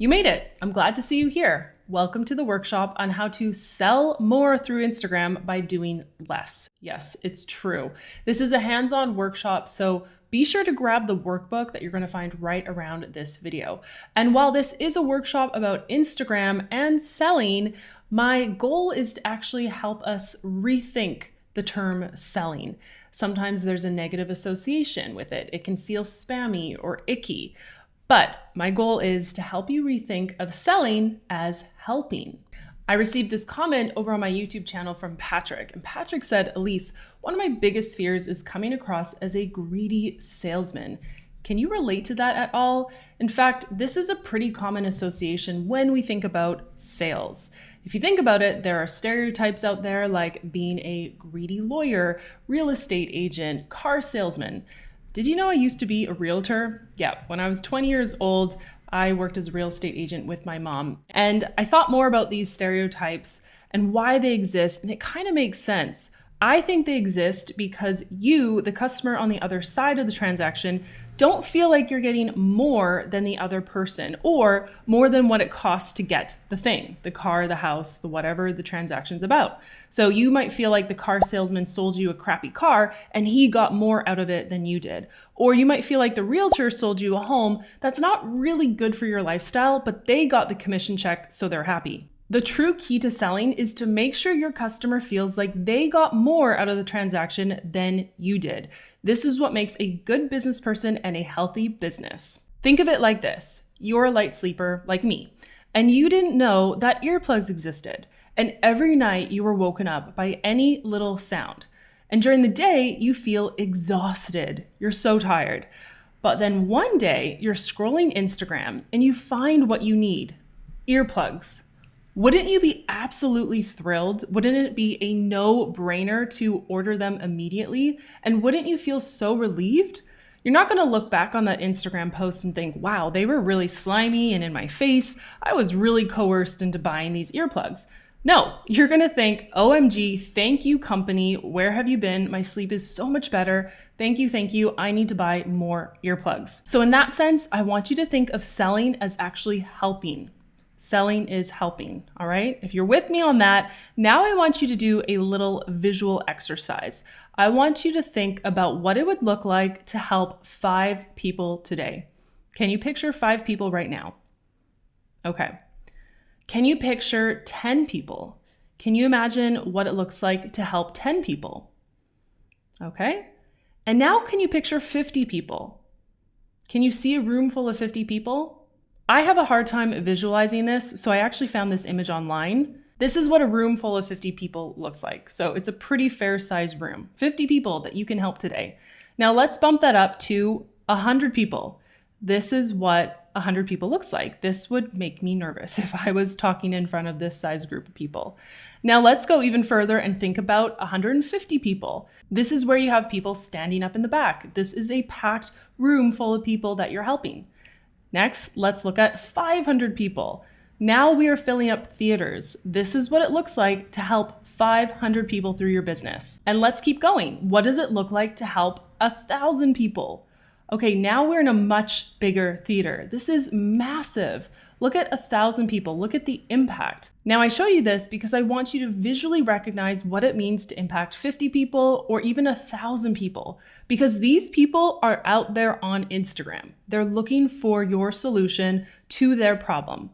You made it. I'm glad to see you here. Welcome to the workshop on how to sell more through Instagram by doing less. Yes, it's true. This is a hands-on workshop, so be sure to grab the workbook that you're going to find right around this video. And while this is a workshop about Instagram and selling, my goal is to actually help us rethink the term selling. Sometimes there's a negative association with it. It can feel spammy or icky. But my goal is to help you rethink of selling as helping. I received this comment over on my YouTube channel from Patrick, and Patrick said, Elise, one of my biggest fears is coming across as a greedy salesman. Can you relate to that at all? In fact, this is a pretty common association when we think about sales. If you think about it, there are stereotypes out there like being a greedy lawyer, real estate agent, car salesman. Did you know I used to be a realtor? Yeah, when I was 20 years old, I worked as a real estate agent with my mom. And I thought more about these stereotypes and why they exist, and it kind of makes sense. I think they exist because you, the customer on the other side of the transaction, don't feel like you're getting more than the other person or more than what it costs to get the thing, the car, the house, the whatever the transaction's about. So you might feel like the car salesman sold you a crappy car and he got more out of it than you did. Or you might feel like the realtor sold you a home that's not really good for your lifestyle, but they got the commission check, so they're happy. The true key to selling is to make sure your customer feels like they got more out of the transaction than you did. This is what makes a good business person and a healthy business. Think of it like this. You're a light sleeper like me, and you didn't know that earplugs existed. And every night you were woken up by any little sound. And during the day, you feel exhausted. You're so tired. But then one day you're scrolling Instagram and you find what you need, earplugs. Wouldn't you be absolutely thrilled? Wouldn't it be a no-brainer to order them immediately? And wouldn't you feel so relieved? You're not going to look back on that Instagram post and think, wow, they were really slimy and in my face. I was really coerced into buying these earplugs. No, you're going to think, OMG, thank you, company. Where have you been? My sleep is so much better. Thank you, thank you. I need to buy more earplugs. So in that sense, I want you to think of selling as actually helping. Selling is helping, all right? If you're with me on that, now I want you to do a little visual exercise. I want you to think about what it would look like to help 5 people today. Can you picture 5 people right now? Okay. Can you picture 10 people? Can you imagine what it looks like to help 10 people? Okay. And now can you picture 50 people? Can you see a room full of 50 people? I have a hard time visualizing this, so I actually found this image online. This is what a room full of 50 people looks like. So it's a pretty fair sized room, 50 people that you can help today. Now let's bump that up to 100 people. This is what 100 people looks like. This would make me nervous if I was talking in front of this size group of people. Now let's go even further and think about 150 people. This is where you have people standing up in the back. This is a packed room full of people that you're helping. Next, let's look at 500 people. Now we are filling up theaters. This is what it looks like to help 500 people through your business. And let's keep going. What does it look like to help 1,000 people? Okay, now we're in a much bigger theater. This is massive. Look at 1,000 people. Look at the impact. Now I show you this because I want you to visually recognize what it means to impact 50 people or even 1,000 people, because these people are out there on Instagram. They're looking for your solution to their problem.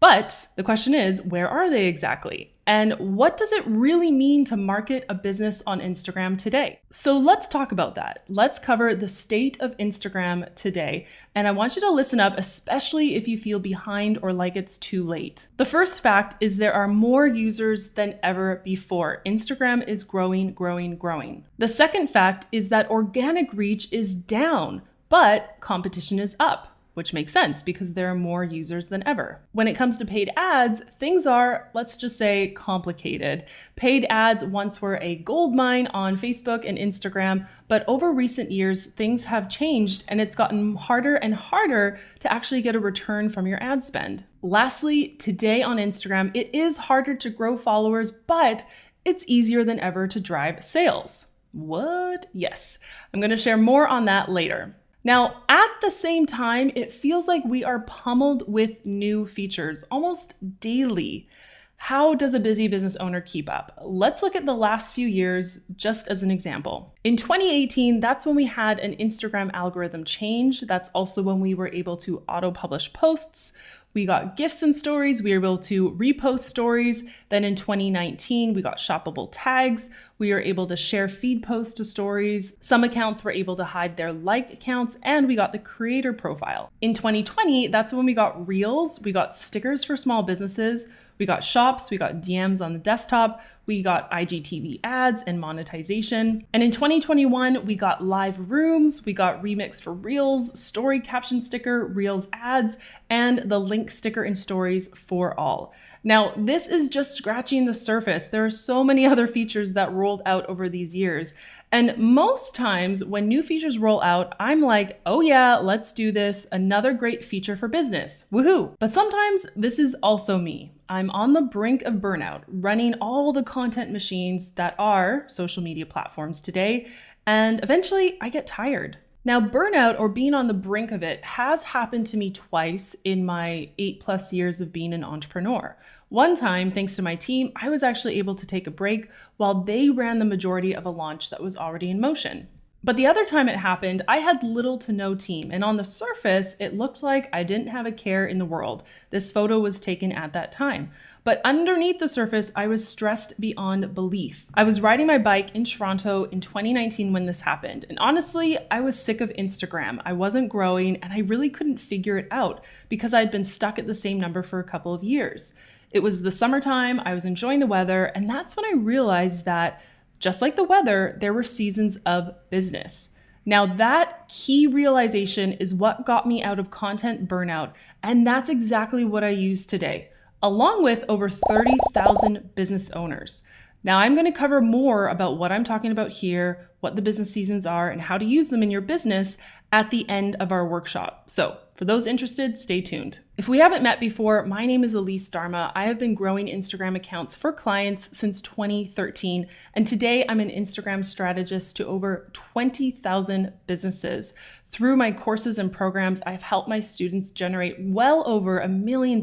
But the question is, where are they exactly? And what does it really mean to market a business on Instagram today? So let's talk about that. Let's cover the state of Instagram today. And I want you to listen up, especially if you feel behind or like it's too late. The first fact is there are more users than ever before. Instagram is growing, growing, growing. The second fact is that organic reach is down, but competition is up, which makes sense because there are more users than ever. When it comes to paid ads, things are, let's just say, complicated. Paid ads once were a goldmine on Facebook and Instagram, but over recent years, things have changed and it's gotten harder and harder to actually get a return from your ad spend. Lastly, today on Instagram, it is harder to grow followers, but it's easier than ever to drive sales. What? Yes. I'm going to share more on that later. Now, at the same time, it feels like we are pummeled with new features almost daily. How does a busy business owner keep up? Let's look at the last few years just as an example. In 2018, that's when we had an Instagram algorithm change. That's also when we were able to auto-publish posts. We got GIFs and stories. We were able to repost stories. Then in 2019, we got shoppable tags. We were able to share feed posts to stories. Some accounts were able to hide their like accounts, and we got the creator profile. In 2020, that's when we got reels. We got stickers for small businesses. We got shops, we got DMs on the desktop, we got IGTV ads and monetization. And in 2021, we got live rooms, we got remix for reels, story caption sticker, reels ads, and the link sticker in stories for all. Now, this is just scratching the surface. There are so many other features that rolled out over these years. And most times when new features roll out, I'm like, oh yeah, let's do this. Another great feature for business. Woohoo. But sometimes this is also me. I'm on the brink of burnout, running all the content machines that are social media platforms today. And eventually I get tired. Now, burnout or being on the brink of it has happened to me twice in my 8+ years of being an entrepreneur. One time, thanks to my team, I was actually able to take a break while they ran the majority of a launch that was already in motion. But the other time it happened, I had little to no team, and on the surface, it looked like I didn't have a care in the world. This photo was taken at that time. But underneath the surface, I was stressed beyond belief. I was riding my bike in Toronto in 2019 when this happened. And honestly, I was sick of Instagram. I wasn't growing, and I really couldn't figure it out because I'd been stuck at the same number for a couple of years. It was the summertime, I was enjoying the weather, and that's when I realized that just like the weather, there were seasons of business. Now that key realization is what got me out of content burnout, and that's exactly what I use today, along with over 30,000 business owners. Now I'm going to cover more about what I'm talking about here, what the business seasons are, and how to use them in your business at the end of our workshop. So for those interested, stay tuned. If we haven't met before, my name is Elise Darma. I have been growing Instagram accounts for clients since 2013, and today I'm an Instagram strategist to over 20,000 businesses. Through my courses and programs, I've helped my students generate well over $1 million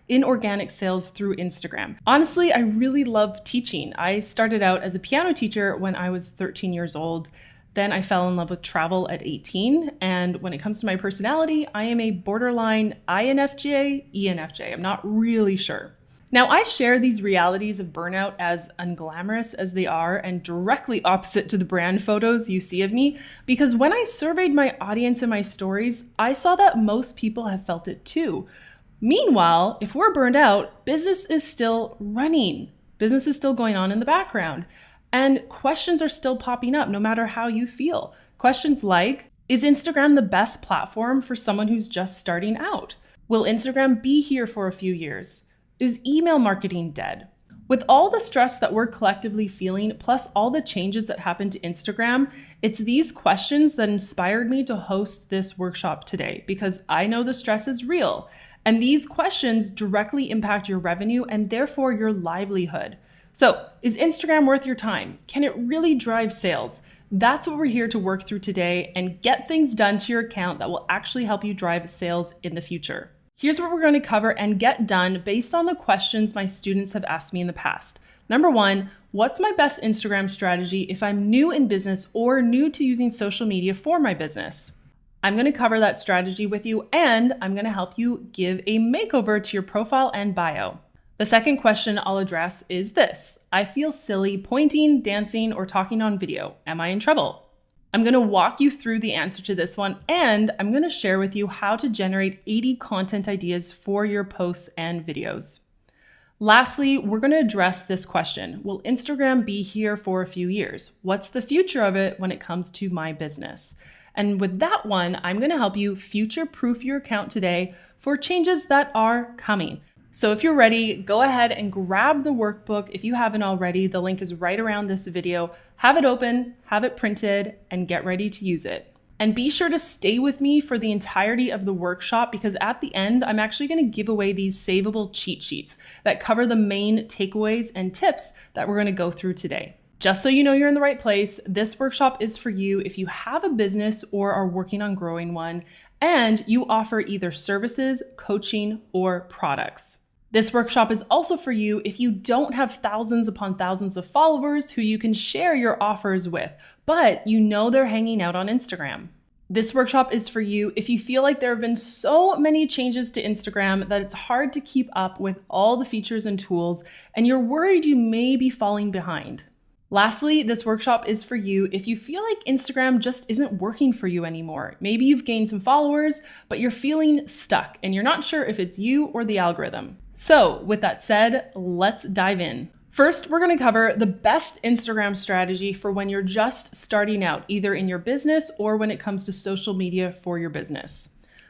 in organic sales through Instagram. Honestly, I really love teaching. I started out as a piano teacher when I was 13 years old. Then I fell in love with travel at 18. And when it comes to my personality, I am a borderline INFJ, ENFJ. I'm not really sure. Now, I share these realities of burnout as unglamorous as they are and directly opposite to the brand photos you see of me, because when I surveyed my audience and my stories, I saw that most people have felt it too. Meanwhile, if we're burned out, business is still running. Business is still going on in the background. And questions are still popping up no matter how you feel. Questions like, is Instagram the best platform for someone who's just starting out? Will Instagram be here for a few years? Is email marketing dead? With all the stress that we're collectively feeling, plus all the changes that happened to Instagram, it's these questions that inspired me to host this workshop today, because I know the stress is real. And these questions directly impact your revenue and therefore your livelihood. So, is Instagram worth your time? Can it really drive sales? That's what we're here to work through today and get things done to your account that will actually help you drive sales in the future. Here's what we're going to cover and get done based on the questions my students have asked me in the past. Number one, what's my best Instagram strategy if I'm new in business or new to using social media for my business? I'm going to cover that strategy with you, and I'm going to help you give a makeover to your profile and bio. The second question I'll address is this. I feel silly pointing, dancing, or talking on video. Am I in trouble? I'm going to walk you through the answer to this one, and I'm going to share with you how to generate 80 content ideas for your posts and videos. Lastly, we're going to address this question. Will Instagram be here for a few years? What's the future of it when it comes to my business? And with that one, I'm going to help you future-proof your account today for changes that are coming. So if you're ready, go ahead and grab the workbook. If you haven't already, the link is right around this video. Have it open, have it printed, and get ready to use it. And be sure to stay with me for the entirety of the workshop, because at the end, I'm actually going to give away these savable cheat sheets that cover the main takeaways and tips that we're going to go through today. Just so you know you're in the right place, this workshop is for you if you have a business or are working on growing one, and you offer either services, coaching, or products. This workshop is also for you if you don't have thousands upon thousands of followers who you can share your offers with, but you know they're hanging out on Instagram. This workshop is for you if you feel like there have been so many changes to Instagram that it's hard to keep up with all the features and tools, and you're worried you may be falling behind. Lastly, this workshop is for you if you feel like Instagram just isn't working for you anymore. Maybe you've gained some followers, but you're feeling stuck and you're not sure if it's you or the algorithm. So with that said, let's dive in. First, we're going to cover the best Instagram strategy for when you're just starting out, either in your business or when it comes to social media for your business.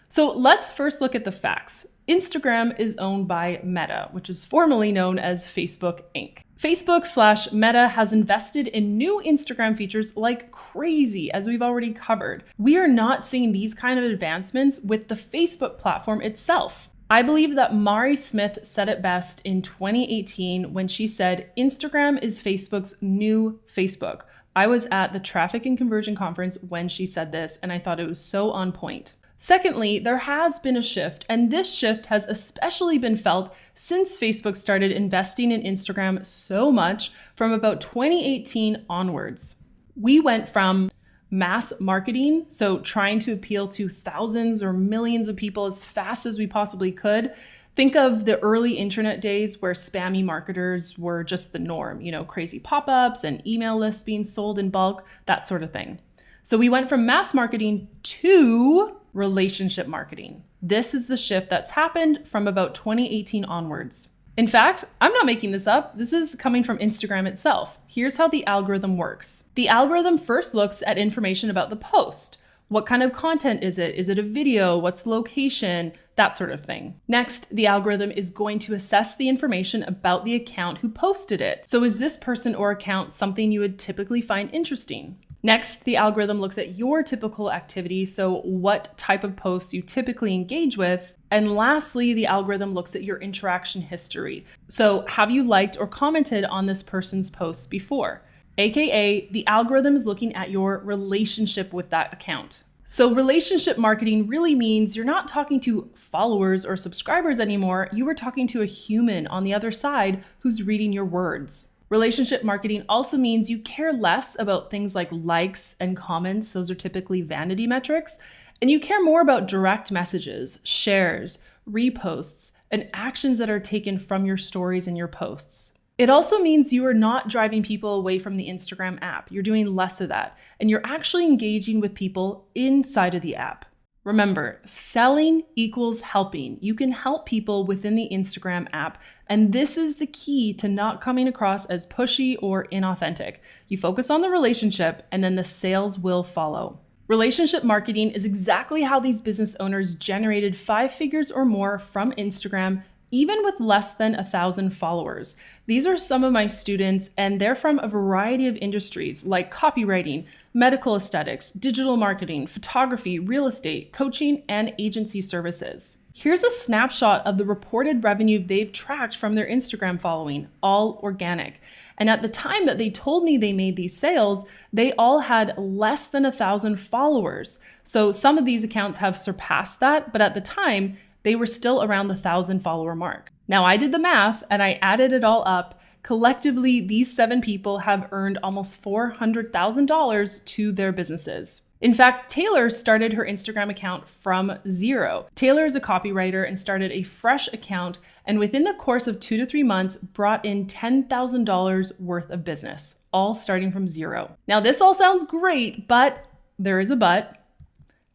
So let's first look at the facts. Instagram is owned by Meta, which is formerly known as Facebook Inc. Facebook/Meta has invested in new Instagram features like crazy, as we've already covered. We are not seeing these kind of advancements with the Facebook platform itself. I believe that Mari Smith said it best in 2018 when she said, Instagram is Facebook's new Facebook. I was at the Traffic and Conversion Conference when she said this, and I thought it was so on point. Secondly, there has been a shift, and this shift has especially been felt since Facebook started investing in Instagram so much from about 2018 onwards. We went from mass marketing, so trying to appeal to thousands or millions of people as fast as we possibly could. Think of the early internet days where spammy marketers were just the norm, crazy pop-ups and email lists being sold in bulk, that sort of thing. So we went from mass marketing to relationship marketing. This is the shift that's happened from about 2018 onwards. In fact, I'm not making this up. This is coming from Instagram itself. Here's how the algorithm works. The algorithm first looks at information about the post. What kind of content is it? Is it a video? What's the location? That sort of thing. Next, the algorithm is going to assess the information about the account who posted it. So is this person or account something you would typically find interesting? Next, the algorithm looks at your typical activity, so what type of posts you typically engage with. And lastly, the algorithm looks at your interaction history. So have you liked or commented on this person's posts before? AKA, the algorithm is looking at your relationship with that account. So relationship marketing really means you're not talking to followers or subscribers anymore. You are talking to a human on the other side who's reading your words. Relationship marketing also means you care less about things like likes and comments. Those are typically vanity metrics. And you care more about direct messages, shares, reposts, and actions that are taken from your stories and your posts. It also means you are not driving people away from the Instagram app. You're doing less of that, and you're actually engaging with people inside of the app. Remember, selling equals helping. You can help people within the Instagram app, and this is the key to not coming across as pushy or inauthentic. You focus on the relationship, and then the sales will follow. Relationship marketing is exactly how these business owners generated 5 figures or more from Instagram, even with less than 1,000 followers. These are some of my students, and they're from a variety of industries like copywriting, medical aesthetics, digital marketing, photography, real estate, coaching, and agency services. Here's a snapshot of the reported revenue they've tracked from their Instagram following, all organic. And at the time that they told me they made these sales, they all had less than 1,000 followers. So some of these accounts have surpassed that, but at the time, they were still around the 1,000 follower mark. Now I did the math and I added it all up. Collectively, these 7 people have earned almost $400,000 to their businesses. In fact, Taylor started her Instagram account from zero. Taylor is a copywriter and started a fresh account, and within the course of 2 to 3 months, brought in $10,000 worth of business, all starting from zero. Now this all sounds great, but there is a but.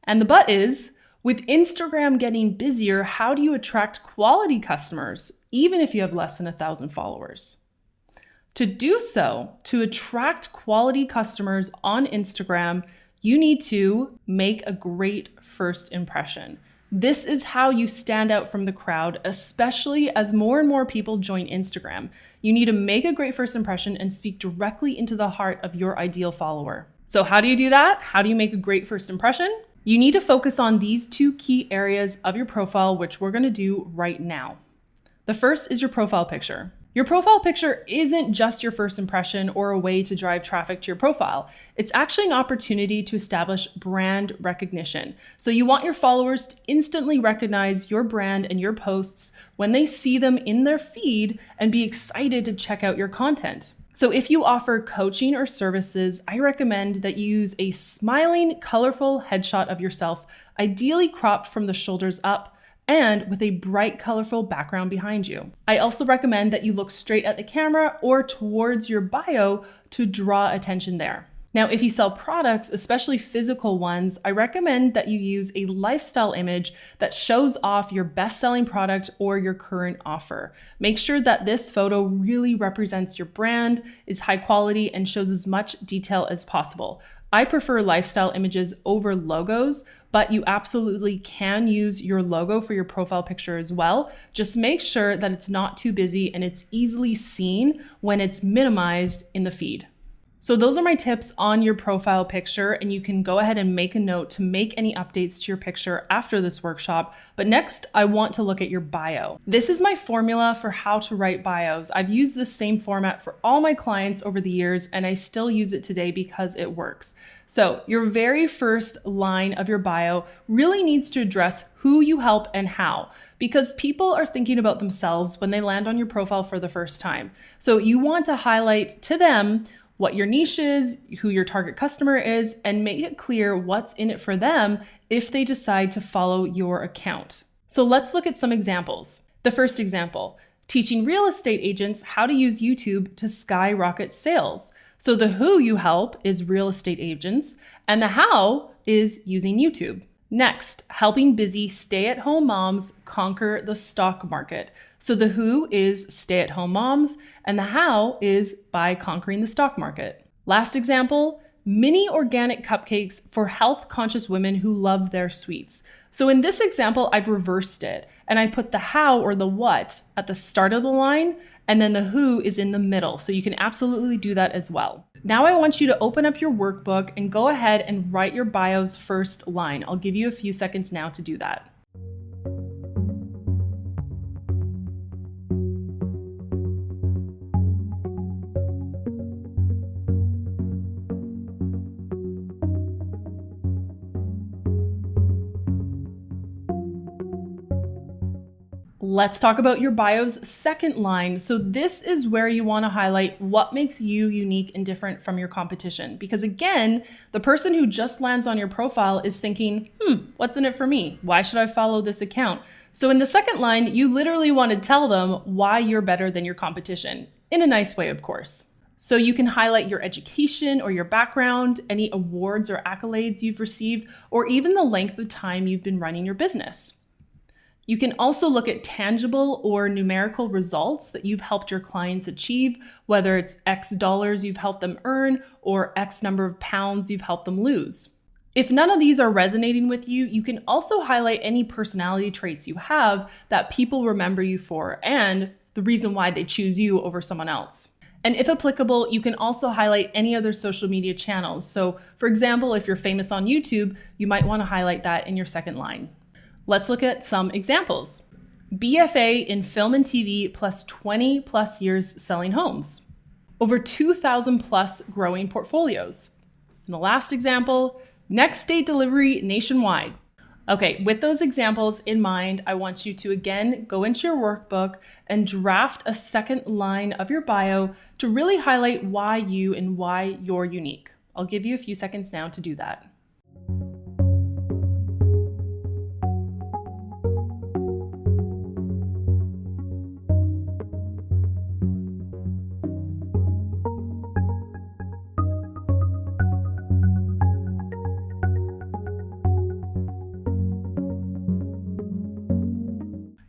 And the but is, with Instagram getting busier, how do you attract quality customers, even if you have less than 1,000 followers? To do so, to attract quality customers on Instagram, you need to make a great first impression. This is how you stand out from the crowd, especially as more and more people join Instagram. You need to make a great first impression and speak directly into the heart of your ideal follower. So how do you do that? How do you make a great first impression? You need to focus on these 2 key areas of your profile, which we're going to do right now. The first is your profile picture. Your profile picture isn't just your first impression or a way to drive traffic to your profile. It's actually an opportunity to establish brand recognition. So you want your followers to instantly recognize your brand and your posts when they see them in their feed and be excited to check out your content. So if you offer coaching or services, I recommend that you use a smiling, colorful headshot of yourself, ideally cropped from the shoulders up, and with a bright, colorful background behind you. I also recommend that you look straight at the camera or towards your bio to draw attention there. Now, if you sell products, especially physical ones, I recommend that you use a lifestyle image that shows off your best-selling product or your current offer. Make sure that this photo really represents your brand, is high quality, and shows as much detail as possible. I prefer lifestyle images over logos, but you absolutely can use your logo for your profile picture as well. Just make sure that it's not too busy and it's easily seen when it's minimized in the feed. So those are my tips on your profile picture, and you can go ahead and make a note to make any updates to your picture after this workshop. But next, I want to look at your bio. This is my formula for how to write bios. I've used this same format for all my clients over the years, and I still use it today because it works. So your very first line of your bio really needs to address who you help and how, because people are thinking about themselves when they land on your profile for the first time. So you want to highlight to them what your niche is, who your target customer is, and make it clear what's in it for them if they decide to follow your account. So let's look at some examples. The first example, teaching real estate agents how to use YouTube to skyrocket sales. So the who you help is real estate agents, and the how is using YouTube. Next, helping busy stay-at-home moms conquer the stock market. So the who is stay-at-home moms, and the how is by conquering the stock market. Last example, mini organic cupcakes for health-conscious women who love their sweets. So in this example, I've reversed it, and I put the how or the what at the start of the line, and then the who is in the middle. So you can absolutely do that as well. Now I want you to open up your workbook and go ahead and write your bio's first line. I'll give you a few seconds now to do that. Let's talk about your bio's second line. So this is where you want to highlight what makes you unique and different from your competition. Because again, the person who just lands on your profile is thinking, what's in it for me? Why should I follow this account? So in the second line, you literally want to tell them why you're better than your competition, in a nice way, of course. So you can highlight your education or your background, any awards or accolades you've received, or even the length of time you've been running your business. You can also look at tangible or numerical results that you've helped your clients achieve, whether it's X dollars you've helped them earn or X number of pounds you've helped them lose. If none of these are resonating with you, you can also highlight any personality traits you have that people remember you for and the reason why they choose you over someone else. And if applicable, you can also highlight any other social media channels. So for example, if you're famous on YouTube, you might want to highlight that in your second line. Let's look at some examples. BFA in film and TV plus 20 plus years selling homes. Over 2,000 plus growing portfolios. And the last example, next day delivery nationwide. Okay, with those examples in mind, I want you to again go into your workbook and draft a second line of your bio to really highlight why you and why you're unique. I'll give you a few seconds now to do that.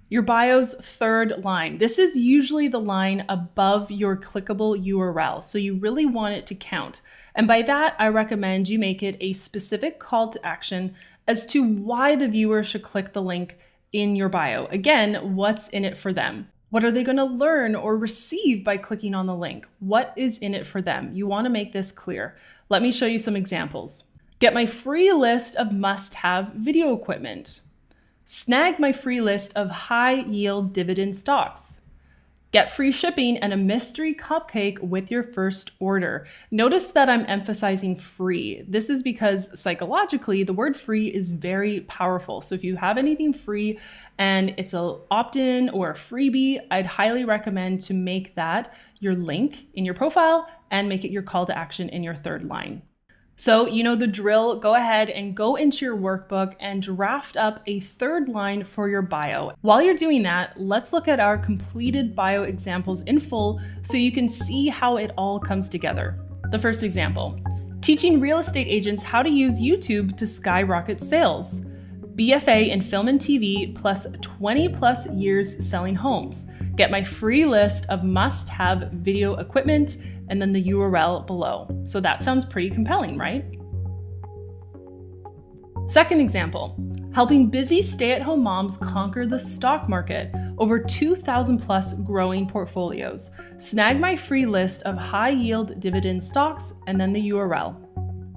Your bio's third line. This is usually the line above your clickable URL, so you really want it to count. And by that, I recommend you make it a specific call to action as to why the viewer should click the link in your bio. Again, what's in it for them? What are they going to learn or receive by clicking on the link? What is in it for them? You want to make this clear. Let me show you some examples. Get my free list of must-have video equipment. Snag my free list of high-yield dividend stocks. Get free shipping and a mystery cupcake with your first order. Notice that I'm emphasizing free. This is because psychologically, the word free is very powerful. So if you have anything free and it's an opt-in or a freebie, I'd highly recommend to make that your link in your profile and make it your call to action in your third line. So you know the drill, go ahead and go into your workbook and draft up a third line for your bio. While you're doing that, let's look at our completed bio examples in full so you can see how it all comes together. The first example, teaching real estate agents how to use YouTube to skyrocket sales. BFA in film and TV plus 20 plus years selling homes. Get my free list of must-have video equipment and then the URL below. So that sounds pretty compelling, right? Second example, helping busy stay-at-home moms conquer the stock market. Over 2,000 plus growing portfolios. Snag my free list of high-yield dividend stocks and then the URL.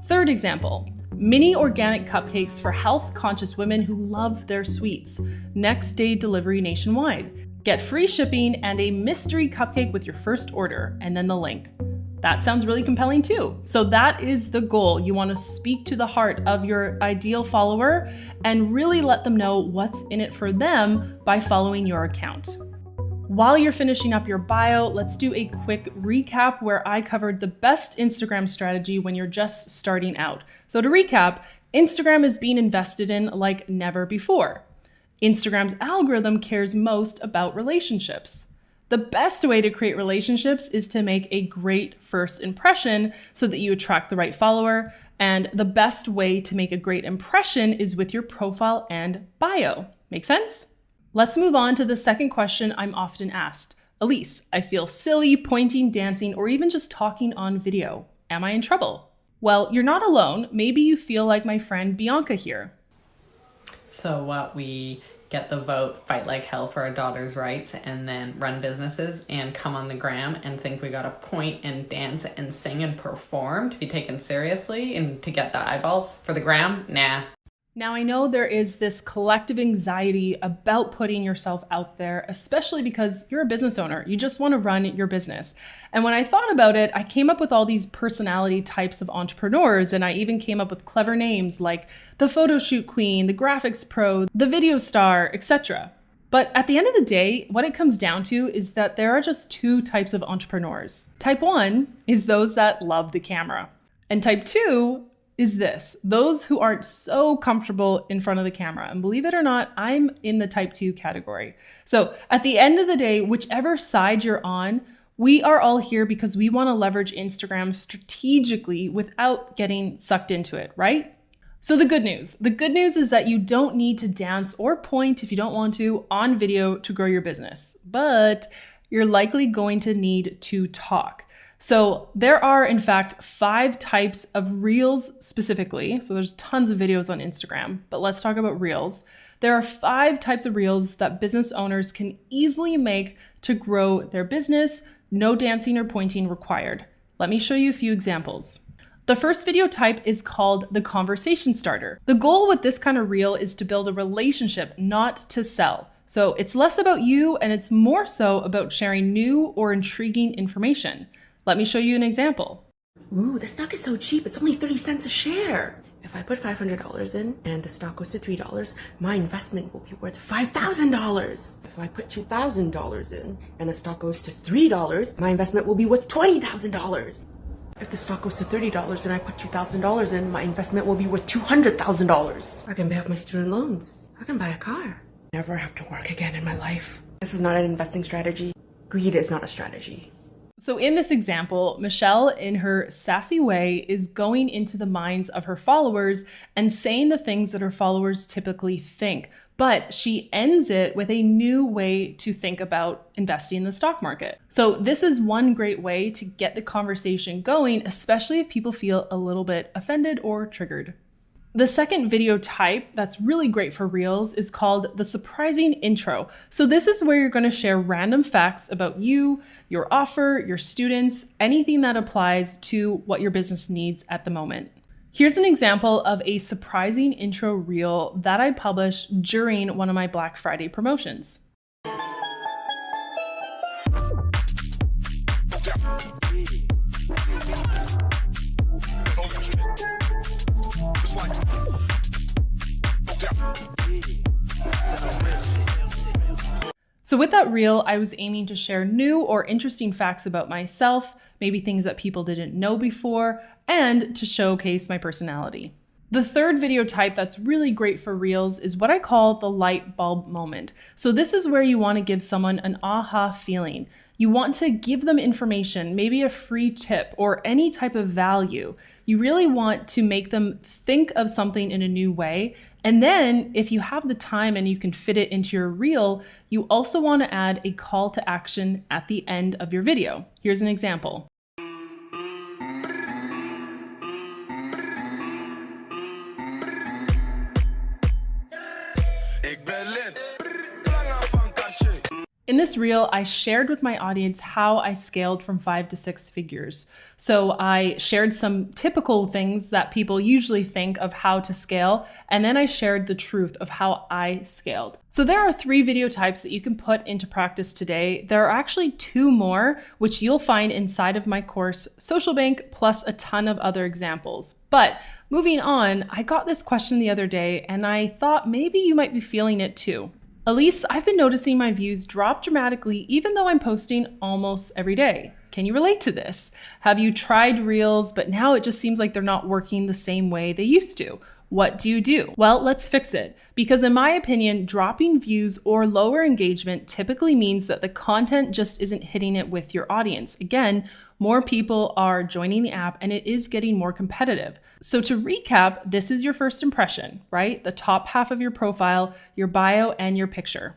Third example, mini organic cupcakes for health-conscious women who love their sweets. Next day delivery nationwide. Get free shipping and a mystery cupcake with your first order, and then the link. That sounds really compelling too. So that is the goal. You want to speak to the heart of your ideal follower and really let them know what's in it for them by following your account. While you're finishing up your bio, let's do a quick recap where I covered the best Instagram strategy when you're just starting out. So to recap, Instagram is being invested in like never before. Instagram's algorithm cares most about relationships. The best way to create relationships is to make a great first impression so that you attract the right follower. And the best way to make a great impression is with your profile and bio. Make sense? Let's move on to the second question I'm often asked. Elise, I feel silly pointing, dancing, or even just talking on video. Am I in trouble? Well, you're not alone. Maybe you feel like my friend Bianca here. So what, we get the vote, fight like hell for our daughter's rights, and then run businesses and come on the gram and think we gotta point and dance and sing and perform to be taken seriously and to get the eyeballs for the gram? Nah. Now, I know there is this collective anxiety about putting yourself out there, especially because you're a business owner. You just want to run your business. And when I thought about it, I came up with all these personality types of entrepreneurs, and I even came up with clever names like the photo shoot queen, the graphics pro, the video star, etc. But at the end of the day, what it comes down to is that there are just two types of entrepreneurs. Type 1 is those that love the camera. And type 2 is this, those who aren't so comfortable in front of the camera. And believe it or not, I'm in the type 2 category. So at the end of the day, whichever side you're on, we are all here because we want to leverage Instagram strategically without getting sucked into it, right? So the good news is that you don't need to dance or point if you don't want to on video to grow your business, but you're likely going to need to talk. So there are, in fact, 5 types of reels specifically. So there's tons of videos on Instagram, but let's talk about reels. There are 5 types of reels that business owners can easily make to grow their business. No dancing or pointing required. Let me show you a few examples. The first video type is called the conversation starter. The goal with this kind of reel is to build a relationship, not to sell. So it's less about you and it's more so about sharing new or intriguing information. Let me show you an example. Ooh, the stock is so cheap. It's only 30 cents a share. If I put $500 in and the stock goes to $3, my investment will be worth $5,000. If I put $2,000 in and the stock goes to $3, my investment will be worth $20,000. If the stock goes to $30 and I put $2,000 in, my investment will be worth $200,000. I can pay off my student loans. I can buy a car. Never have to work again in my life. This is not an investing strategy. Greed is not a strategy. So in this example, Michelle, in her sassy way, is going into the minds of her followers and saying the things that her followers typically think. But she ends it with a new way to think about investing in the stock market. So this is one great way to get the conversation going, especially if people feel a little bit offended or triggered. The second video type that's really great for Reels is called the surprising intro. So this is where you're going to share random facts about you, your offer, your students, anything that applies to what your business needs at the moment. Here's an example of a surprising intro reel that I published during one of my Black Friday promotions. So with that reel, I was aiming to share new or interesting facts about myself, maybe things that people didn't know before, and to showcase my personality. The third video type that's really great for reels is what I call the light bulb moment. So this is where you want to give someone an aha feeling. You want to give them information, maybe a free tip or any type of value. You really want to make them think of something in a new way. And then if you have the time and you can fit it into your reel, you also want to add a call to action at the end of your video. Here's an example. In this reel, I shared with my audience how I scaled from 5 to 6 figures. So I shared some typical things that people usually think of how to scale, and then I shared the truth of how I scaled. So there are 3 video types that you can put into practice today. There are actually 2 more, which you'll find inside of my course, Social Bank, plus a ton of other examples. But moving on, I got this question the other day, and I thought maybe you might be feeling it too. Elise, I've been noticing my views drop dramatically even though I'm posting almost every day. Can you relate to this? Have you tried reels, but now it just seems like they're not working the same way they used to? What do you do? Well, let's fix it. Because in my opinion, dropping views or lower engagement typically means that the content just isn't hitting it with your audience. Again, more people are joining the app and it is getting more competitive. So to recap, this is your first impression, right? The top half of your profile, your bio, and your picture.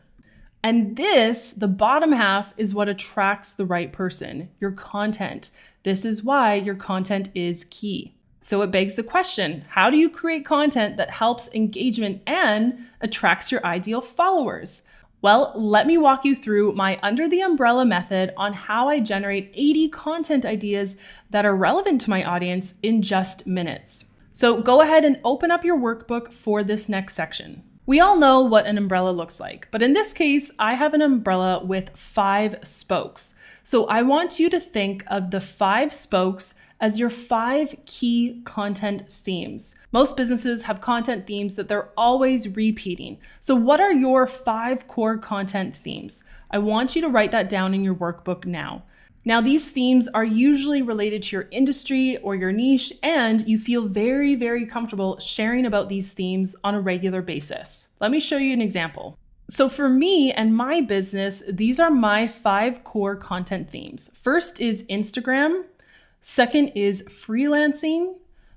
And this, the bottom half, is what attracts the right person, your content. This is why your content is key. So it begs the question, how do you create content that helps engagement and attracts your ideal followers? Well, let me walk you through my under the umbrella method on how I generate 80 content ideas that are relevant to my audience in just minutes. So go ahead and open up your workbook for this next section. We all know what an umbrella looks like, but in this case, I have an umbrella with 5 spokes. So I want you to think of the 5 spokes as your 5 key content themes. Most businesses have content themes that they're always repeating. So what are your 5 core content themes? I want you to write that down in your workbook now. Now, these themes are usually related to your industry or your niche, and you feel very, very comfortable sharing about these themes on a regular basis. Let me show you an example. So for me and my business, these are my 5 core content themes. First is Instagram. Second is freelancing.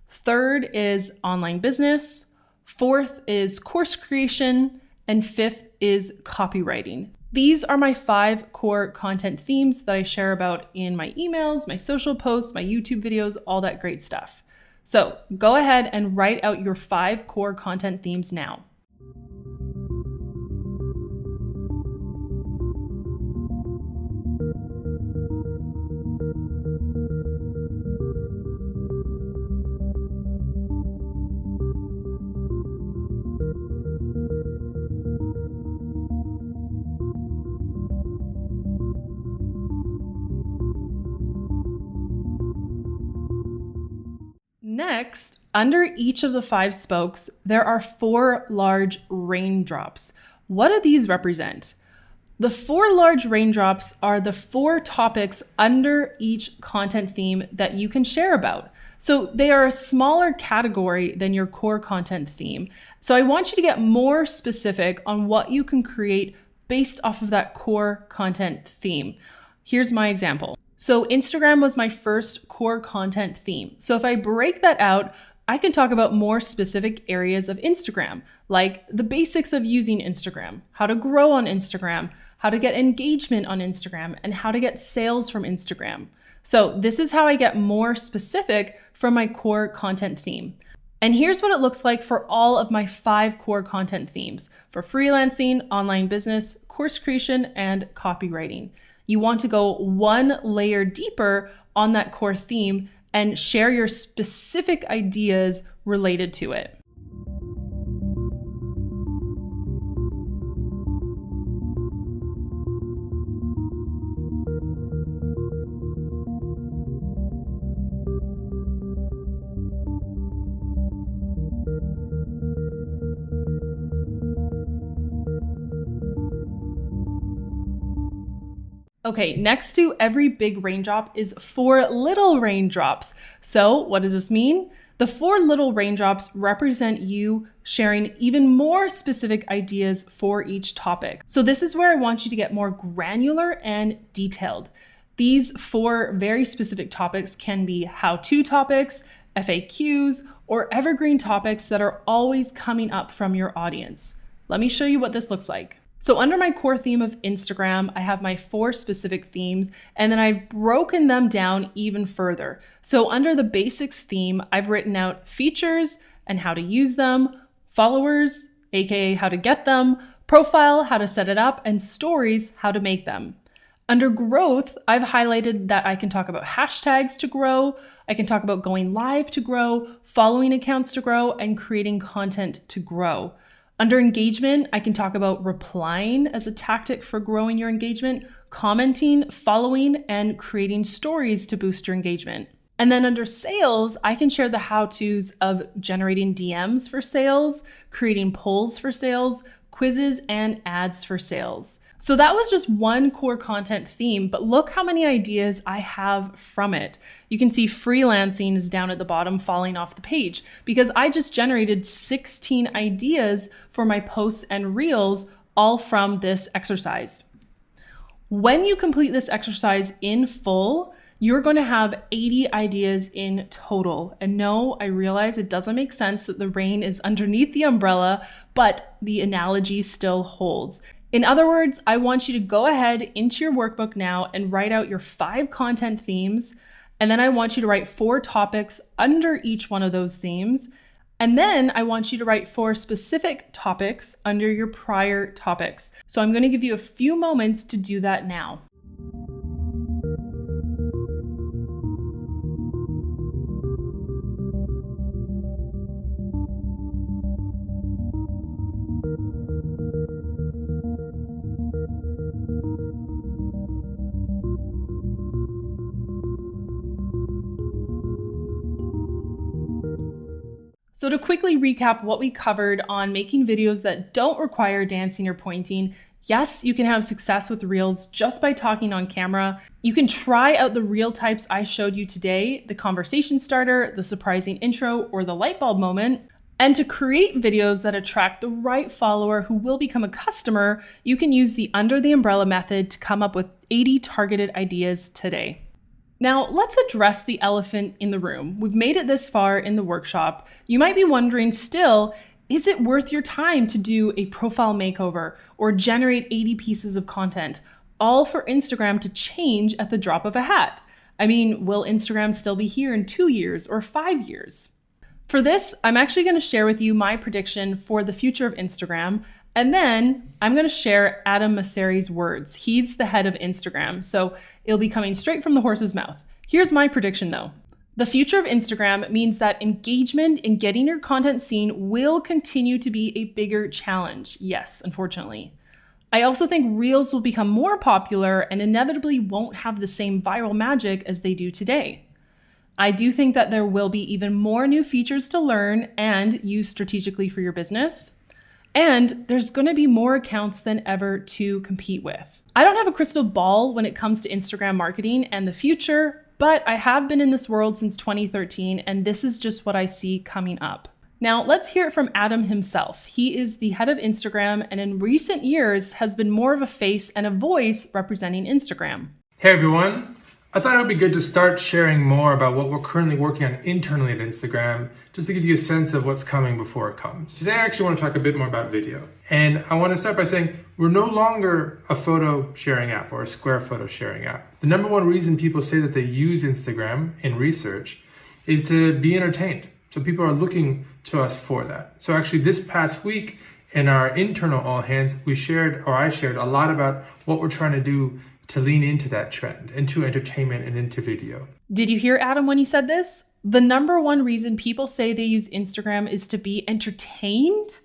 Third is online business. Fourth is course creation. And 5th is copywriting. These are my 5 core content themes that I share about in my emails, my social posts, my YouTube videos, all that great stuff. So go ahead and write out your 5 core content themes now. Next, under each of the 5 spokes, there are 4 large raindrops. What do these represent? The 4 large raindrops are the 4 topics under each content theme that you can share about. So they are a smaller category than your core content theme. So I want you to get more specific on what you can create based off of that core content theme. Here's my example. So Instagram was my first core content theme. So if I break that out, I can talk about more specific areas of Instagram, like the basics of using Instagram, how to grow on Instagram, how to get engagement on Instagram, and how to get sales from Instagram. So this is how I get more specific from my core content theme. And here's what it looks like for all of my 5 core content themes for freelancing, online business, course creation, and copywriting. You want to go one layer deeper on that core theme and share your specific ideas related to it. Okay, next to every big raindrop is 4 little raindrops. So what does this mean? The 4 little raindrops represent you sharing even more specific ideas for each topic. So this is where I want you to get more granular and detailed. These 4 very specific topics can be how-to topics, FAQs, or evergreen topics that are always coming up from your audience. Let me show you what this looks like. So under my core theme of Instagram, I have my 4 specific themes, and then I've broken them down even further. So under the basics theme, I've written out features and how to use them, followers, aka how to get them, profile, how to set it up, and stories, how to make them. Under growth, I've highlighted that I can talk about hashtags to grow, I can talk about going live to grow, following accounts to grow, and creating content to grow. Under engagement, I can talk about replying as a tactic for growing your engagement, commenting, following, and creating stories to boost your engagement. And then under sales, I can share the how-tos of generating DMs for sales, creating polls for sales, quizzes, and ads for sales. So that was just one core content theme, but look how many ideas I have from it. You can see freelancing is down at the bottom, falling off the page, because I just generated 16 ideas for my posts and reels, all from this exercise. When you complete this exercise in full, you're going to have 80 ideas in total. And no, I realize it doesn't make sense that the rain is underneath the umbrella, but the analogy still holds. In other words, I want you to go ahead into your workbook now and write out your 5 content themes. And then I want you to write 4 topics under each one of those themes. And then I want you to write 4 specific topics under your prior topics. So I'm going to give you a few moments to do that now. So to quickly recap what we covered on making videos that don't require dancing or pointing, yes, you can have success with Reels just by talking on camera. You can try out the reel types I showed you today, the conversation starter, the surprising intro, or the light bulb moment. And to create videos that attract the right follower who will become a customer, you can use the under the umbrella method to come up with 80 targeted ideas today. Now, let's address the elephant in the room. We've made it this far in the workshop. You might be wondering still, is it worth your time to do a profile makeover or generate 80 pieces of content, all for Instagram to change at the drop of a hat? I mean, will Instagram still be here in 2 years or 5 years? For this, I'm actually going to share with you my prediction for the future of Instagram. And then I'm going to share Adam Mosseri's words. He's the head of Instagram, so it'll be coming straight from the horse's mouth. Here's my prediction though. The future of Instagram means that engagement in getting your content seen will continue to be a bigger challenge. Yes, unfortunately. I also think Reels will become more popular and inevitably won't have the same viral magic as they do today. I do think that there will be even more new features to learn and use strategically for your business. And there's going to be more accounts than ever to compete with. I don't have a crystal ball when it comes to Instagram marketing and the future, but I have been in this world since 2013, and this is just what I see coming up. Now, let's hear it from Adam himself. He is the head of Instagram, and in recent years has been more of a face and a voice representing Instagram. Hey everyone, I thought it would be good to start sharing more about what we're currently working on internally at Instagram, just to give you a sense of what's coming before it comes. Today I actually want to talk a bit more about video. And I want to start by saying we're no longer a photo sharing app or a square photo sharing app. The number one reason people say that they use Instagram in research is to be entertained. So people are looking to us for that. So actually this past week in our internal all hands, I shared a lot about what we're trying to do to lean into that trend, into entertainment and into video. Did you hear Adam when he said this? The number one reason people say they use Instagram is to be entertained.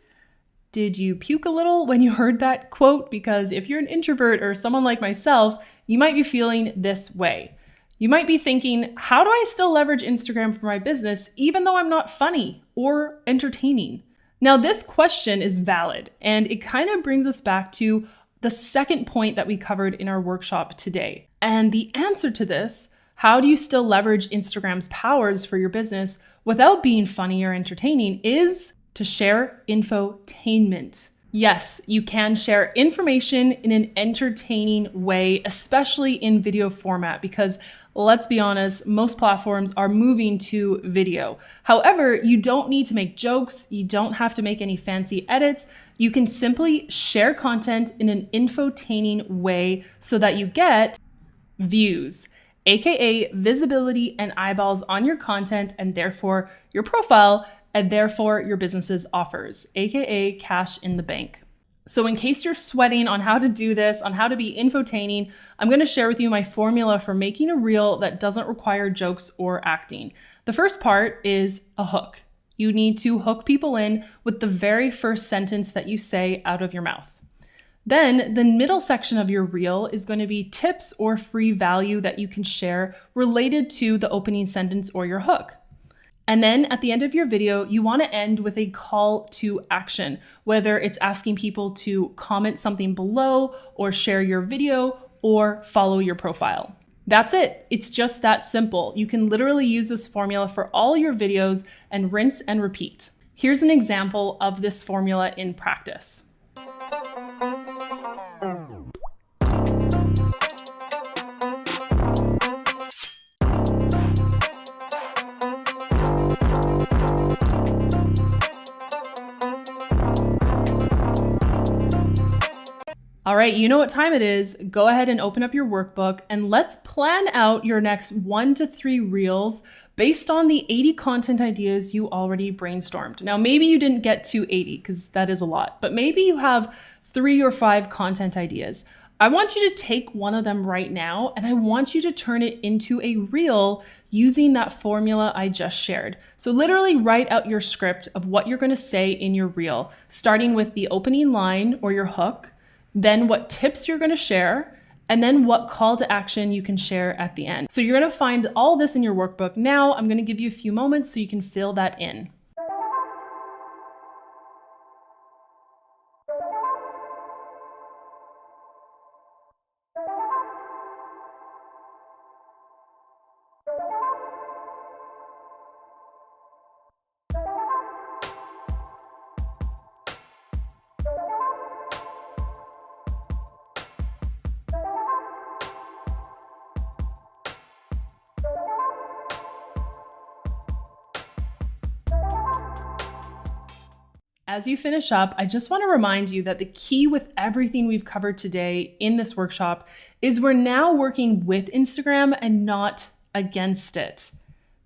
Did you puke a little when you heard that quote? Because if you're an introvert or someone like myself, you might be feeling this way. You might be thinking, how do I still leverage Instagram for my business even though I'm not funny or entertaining? Now, this question is valid, and it kind of brings us back to the second point that we covered in our workshop today. And the answer to this, how do you still leverage Instagram's powers for your business without being funny or entertaining, is to share infotainment. Yes, you can share information in an entertaining way, especially in video format, because let's be honest, most platforms are moving to video. However, you don't need to make jokes. You don't have to make any fancy edits. You can simply share content in an infotaining way so that you get views, aka visibility and eyeballs on your content and therefore your profile and therefore your business's offers, aka cash in the bank. So in case you're sweating on how to do this, on how to be infotaining, I'm going to share with you my formula for making a reel that doesn't require jokes or acting. The first part is a hook. You need to hook people in with the very first sentence that you say out of your mouth. Then the middle section of your reel is going to be tips or free value that you can share related to the opening sentence or your hook. And then at the end of your video, you want to end with a call to action, whether it's asking people to comment something below or share your video or follow your profile. That's it. It's just that simple. You can literally use this formula for all your videos and rinse and repeat. Here's an example of this formula in practice. All right, you know what time it is. Go ahead and open up your workbook and let's plan out your next 1 to 3 reels based on the 80 content ideas you already brainstormed. Now, maybe you didn't get to 80 because that is a lot, but maybe you have 3 or 5 content ideas. I want you to take one of them right now and I want you to turn it into a reel using that formula I just shared. So literally write out your script of what you're going to say in your reel, starting with the opening line or your hook, then what tips you're going to share, and then what call to action you can share at the end. So you're going to find all this in your workbook. Now I'm going to give you a few moments so you can fill that in. As you finish up, I just want to remind you that the key with everything we've covered today in this workshop is we're now working with Instagram and not against it.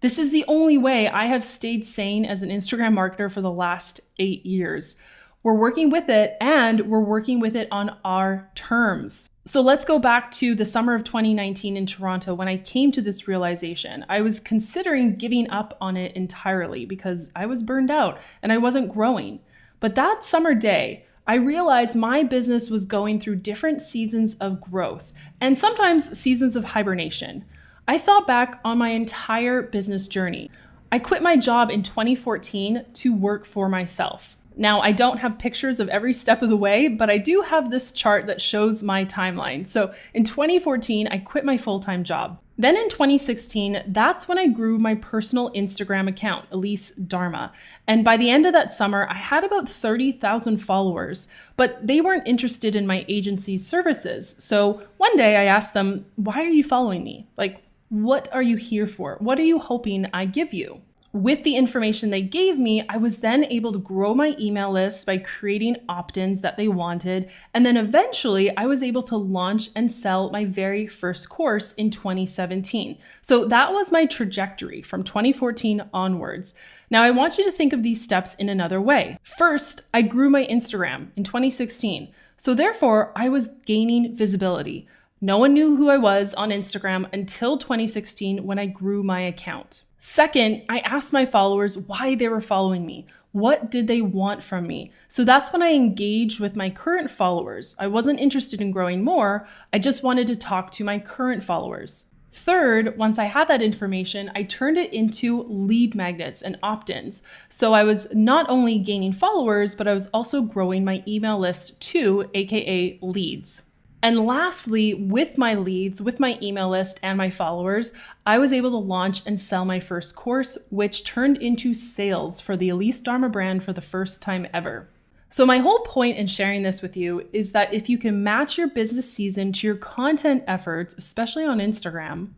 This is the only way I have stayed sane as an Instagram marketer for the last 8 years. We're working with it and we're working with it on our terms. So let's go back to the summer of 2019 in Toronto when I came to this realization. I was considering giving up on it entirely because I was burned out and I wasn't growing. But that summer day, I realized my business was going through different seasons of growth and sometimes seasons of hibernation. I thought back on my entire business journey. I quit my job in 2014 to work for myself. Now, I don't have pictures of every step of the way, but I do have this chart that shows my timeline. So in 2014, I quit my full-time job. Then in 2016, that's when I grew my personal Instagram account, Elise Darma. And by the end of that summer, I had about 30,000 followers, but they weren't interested in my agency's services. So one day I asked them, why are you following me? Like, what are you here for? What are you hoping I give you? With the information they gave me, I was then able to grow my email list by creating opt-ins that they wanted. And then eventually I was able to launch and sell my very first course in 2017. So that was my trajectory from 2014 onwards. Now I want you to think of these steps in another way. First, I grew my Instagram in 2016. So therefore I was gaining visibility. No one knew who I was on Instagram until 2016 when I grew my account. Second, I asked my followers why they were following me. What did they want from me? So that's when I engaged with my current followers. I wasn't interested in growing more. I just wanted to talk to my current followers. Third, once I had that information, I turned it into lead magnets and opt-ins. So I was not only gaining followers, but I was also growing my email list too, aka leads. And lastly, with my leads, with my email list and my followers, I was able to launch and sell my first course, which turned into sales for the Elise Darma brand for the first time ever. So my whole point in sharing this with you is that if you can match your business season to your content efforts, especially on Instagram,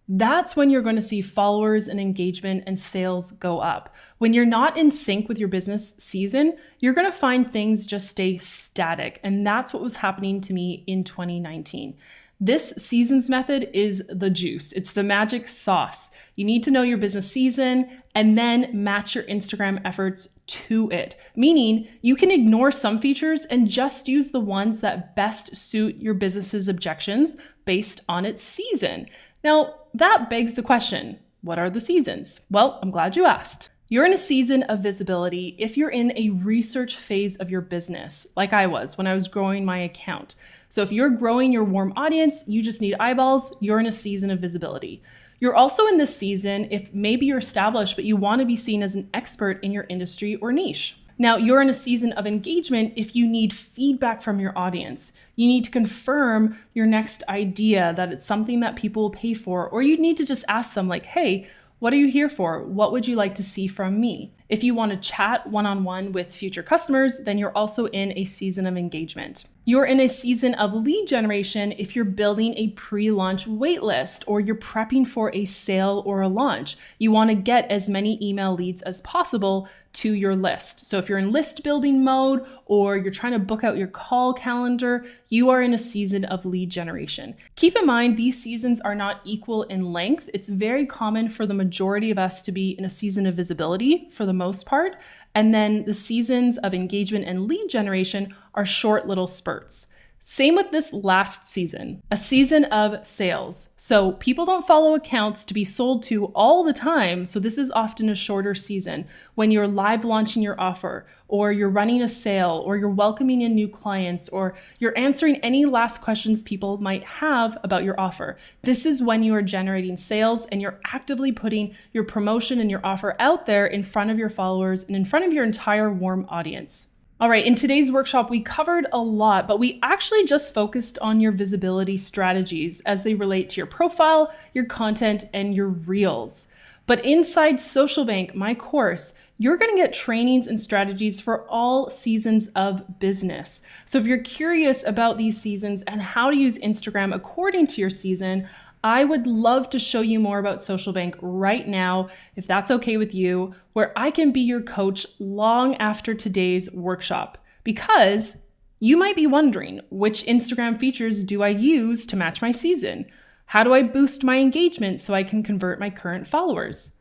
that's when you're going to see followers and engagement and sales go up. When you're not in sync with your business season, you're going to find things just stay static. And that's what was happening to me in 2019. This seasons method is the juice. It's the magic sauce. You need to know your business season and then match your Instagram efforts to it. Meaning you can ignore some features and just use the ones that best suit your business's objections based on its season. Now, that begs the question, what are the seasons? Well, I'm glad you asked. You're in a season of visibility if you're in a research phase of your business, like I was when I was growing my account. So if you're growing your warm audience, you just need eyeballs, you're in a season of visibility. You're also in this season if maybe you're established, but you want to be seen as an expert in your industry or niche. Now, you're in a season of engagement if you need feedback from your audience. You need to confirm your next idea, that it's something that people will pay for, or you need to just ask them like, hey, what are you here for? What would you like to see from me? If you want to chat one-on-one with future customers, then you're also in a season of engagement. You're in a season of lead generation if you're building a pre-launch waitlist or you're prepping for a sale or a launch. You want to get as many email leads as possible to your list. So if you're in list building mode or you're trying to book out your call calendar, you are in a season of lead generation. Keep in mind, these seasons are not equal in length. It's very common for the majority of us to be in a season of visibility for the most part. And then the seasons of engagement and lead generation are short little spurts. Same with this last season, a season of sales. So people don't follow accounts to be sold to all the time. So this is often a shorter season when you're live launching your offer, or you're running a sale, or you're welcoming in new clients, or you're answering any last questions people might have about your offer. This is when you are generating sales and you're actively putting your promotion and your offer out there in front of your followers and in front of your entire warm audience. All right, in today's workshop, we covered a lot, but we actually just focused on your visibility strategies as they relate to your profile, your content, and your reels. But inside Social Bank, my course, you're going to get trainings and strategies for all seasons of business. So if you're curious about these seasons and how to use Instagram according to your season, I would love to show you more about Social Bank right now, if that's okay with you, where I can be your coach long after today's workshop. Because you might be wondering, which Instagram features do I use to match my season? How do I boost my engagement so I can convert my current followers?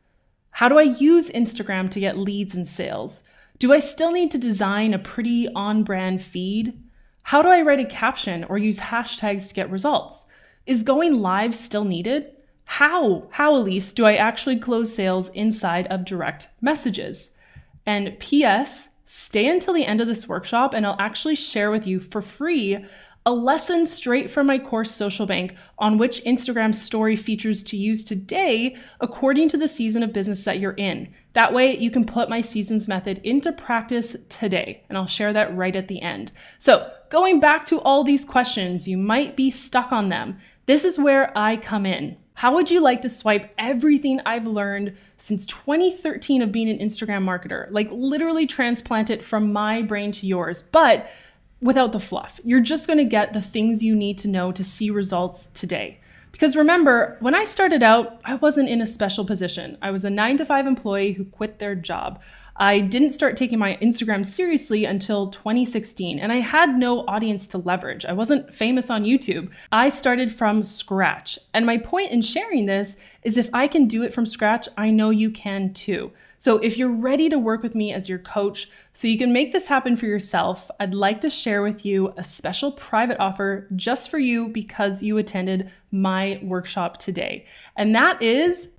How do I use Instagram to get leads and sales? Do I still need to design a pretty on-brand feed? How do I write a caption or use hashtags to get results? Is going live still needed? How, Elise, do I actually close sales inside of direct messages? And P.S., stay until the end of this workshop and I'll actually share with you for free a lesson straight from my course Social Bank on which Instagram story features to use today according to the season of business that you're in. That way you can put my seasons method into practice today, and I'll share that right at the end. So going back to all these questions, you might be stuck on them. This is where I come in. How would you like to swipe everything I've learned since 2013 of being an Instagram marketer? Like literally transplant it from my brain to yours, but without the fluff. You're just going to get the things you need to know to see results today. Because remember, when I started out, I wasn't in a special position. I was a 9-to-5 employee who quit their job. I didn't start taking my Instagram seriously until 2016, and I had no audience to leverage. I wasn't famous on YouTube. I started from scratch. And my point in sharing this is if I can do it from scratch, I know you can too. So if you're ready to work with me as your coach so you can make this happen for yourself, I'd like to share with you a special private offer just for you because you attended my workshop today. And that is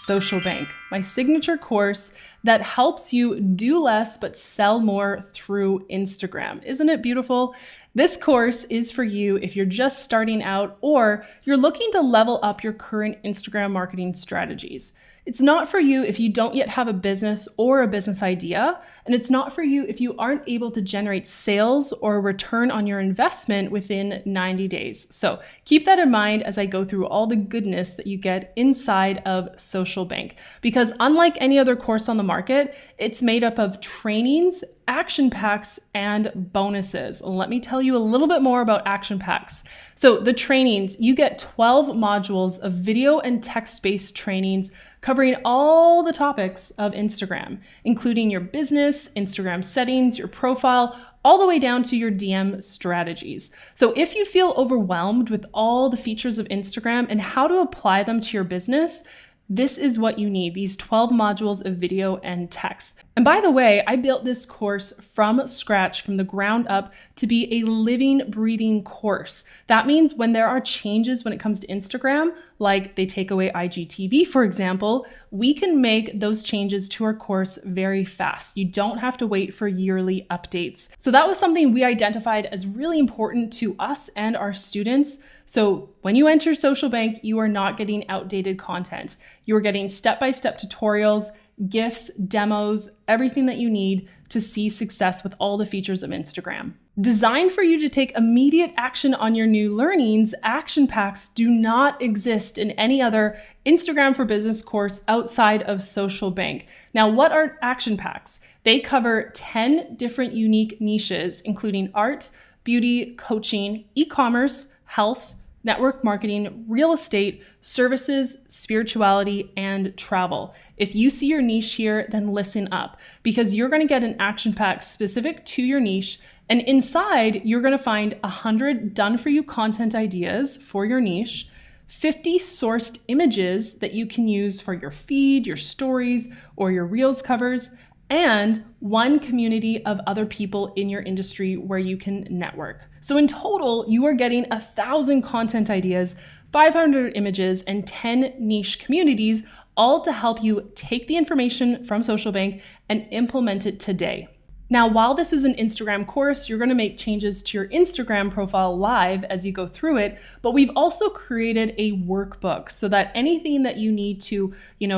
Social Bank, my signature course that helps you do less but sell more through Instagram. Isn't it beautiful? This course is for you if you're just starting out or you're looking to level up your current Instagram marketing strategies. It's not for you if you don't yet have a business or a business idea, and it's not for you if you aren't able to generate sales or a return on your investment within 90 days. So keep that in mind as I go through all the goodness that you get inside of Social Bank. Because unlike any other course on the market, it's made up of trainings, action packs, and bonuses. Let me tell you a little bit more about action packs. So the trainings, you get 12 modules of video and text-based trainings covering all the topics of Instagram, including your business, Instagram settings, your profile, all the way down to your DM strategies. So if you feel overwhelmed with all the features of Instagram and how to apply them to your business, this is what you need, these 12 modules of video and text. And by the way, I built this course from scratch, from the ground up, to be a living, breathing course. That means when there are changes when it comes to Instagram, like they take away IGTV, for example, we can make those changes to our course very fast. You don't have to wait for yearly updates. So that was something we identified as really important to us and our students. So when you enter Social Bank, you are not getting outdated content. You are getting step-by-step tutorials, gifts, demos, everything that you need to see success with all the features of Instagram. Designed for you to take immediate action on your new learnings, action packs do not exist in any other Instagram for Business course outside of Social Bank. Now, what are action packs? They cover 10 different unique niches, including art, beauty, coaching, e-commerce, health, network marketing, real estate, services, spirituality, and travel. If you see your niche here, then listen up, because you're going to get an action pack specific to your niche. And inside, you're going to find 100 done-for-you content ideas for your niche, 50 sourced images that you can use for your feed, your stories, or your Reels covers, and one community of other people in your industry where you can network. So in total, you are getting 1,000 content ideas, 500 images, and 10 niche communities, all to help you take the information from Social Bank and implement it today. Now, while this is an Instagram course, you're going to make changes to your Instagram profile live as you go through it, but we've also created a workbook so that anything that you need to,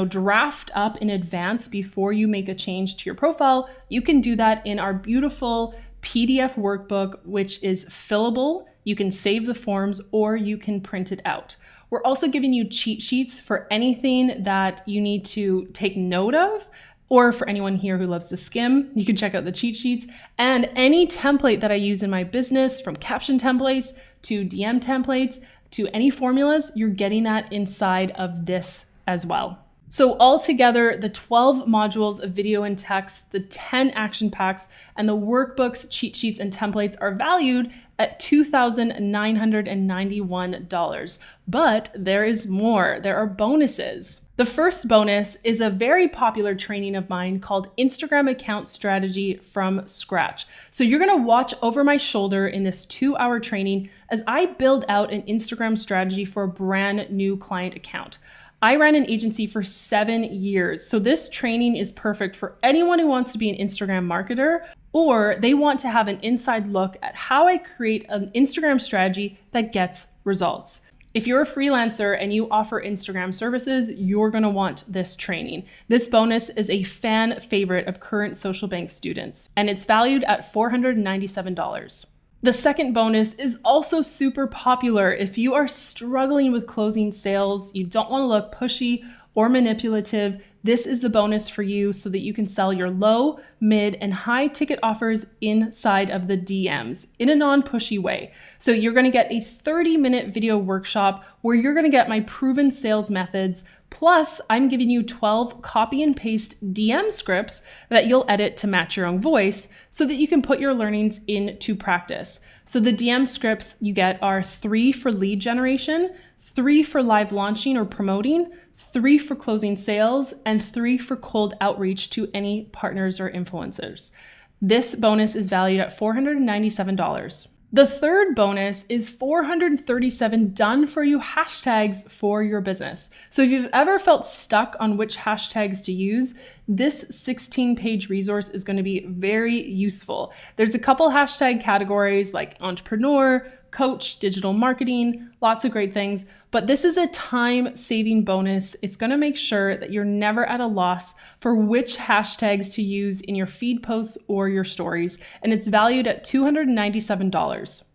draft up in advance before you make a change to your profile, you can do that in our beautiful PDF workbook, which is fillable. You can save the forms or you can print it out. We're also giving you cheat sheets for anything that you need to take note of. Or for anyone here who loves to skim, you can check out the cheat sheets. And any template that I use in my business, from caption templates to DM templates to any formulas, you're getting that inside of this as well. So altogether, the 12 modules of video and text, the 10 action packs, and the workbooks, cheat sheets, and templates are valued at $2,991. But there is more. There are bonuses. The first bonus is a very popular training of mine called Instagram Account Strategy from Scratch. So you're going to watch over my shoulder in this 2-hour training as I build out an Instagram strategy for a brand new client account. I ran an agency for 7 years, so this training is perfect for anyone who wants to be an Instagram marketer, or they want to have an inside look at how I create an Instagram strategy that gets results. If you're a freelancer and you offer Instagram services, you're going to want this training. This bonus is a fan favorite of current Social Bank students, and it's valued at $497. The second bonus is also super popular. If you are struggling with closing sales, you don't want to look pushy or manipulative, this is the bonus for you so that you can sell your low, mid, and high ticket offers inside of the DMs in a non-pushy way. So you're going to get a 30-minute video workshop where you're going to get my proven sales methods. Plus, I'm giving you 12 copy and paste DM scripts that you'll edit to match your own voice so that you can put your learnings into practice. So the DM scripts you get are 3 for lead generation, 3 for live launching or promoting, 3 for closing sales, and 3 for cold outreach to any partners or influencers. This bonus is valued at $497. The third bonus is 437 done for you hashtags for your business. So if you've ever felt stuck on which hashtags to use, this 16-page resource is going to be very useful. There's a couple hashtag categories like entrepreneur, coach, digital marketing, lots of great things, but this is a time-saving bonus. It's going to make sure that you're never at a loss for which hashtags to use in your feed posts or your stories, and it's valued at $297.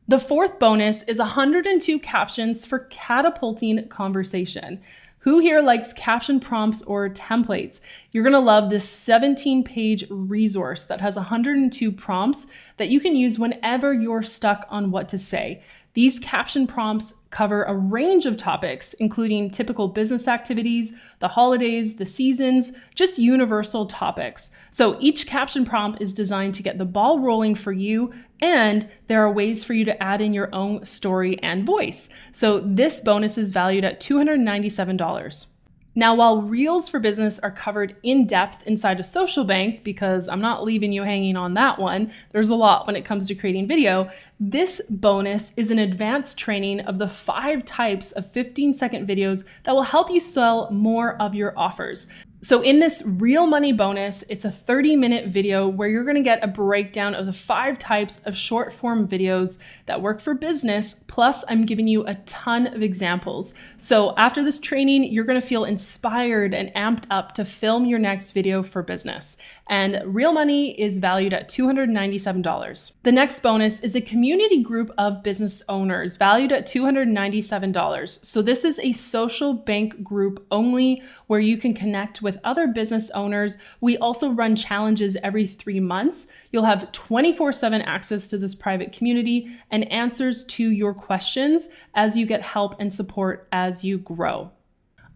The fourth bonus is 102 captions for catapulting conversation. Who here likes caption prompts or templates? You're gonna love this 17-page resource that has 102 prompts that you can use whenever you're stuck on what to say. These caption prompts cover a range of topics, including typical business activities, the holidays, the seasons, just universal topics. So each caption prompt is designed to get the ball rolling for you, and there are ways for you to add in your own story and voice. So this bonus is valued at $297. Now, while Reels for Business are covered in depth inside of Social Bank, because I'm not leaving you hanging on that one, there's a lot when it comes to creating video, this bonus is an advanced training of the 5 types of 15-second videos that will help you sell more of your offers. So in this Real Money bonus, it's a 30-minute video where you're gonna get a breakdown of the 5 types of short form videos that work for business, plus I'm giving you a ton of examples. So after this training, you're gonna feel inspired and amped up to film your next video for business. And Real Money is valued at $297. The next bonus is a community group of business owners valued at $297. So this is a Social Bank group only where you can connect with other business owners. We also run challenges every 3 months. You'll have 24/7 access to this private community and answers to your questions as you get help and support as you grow.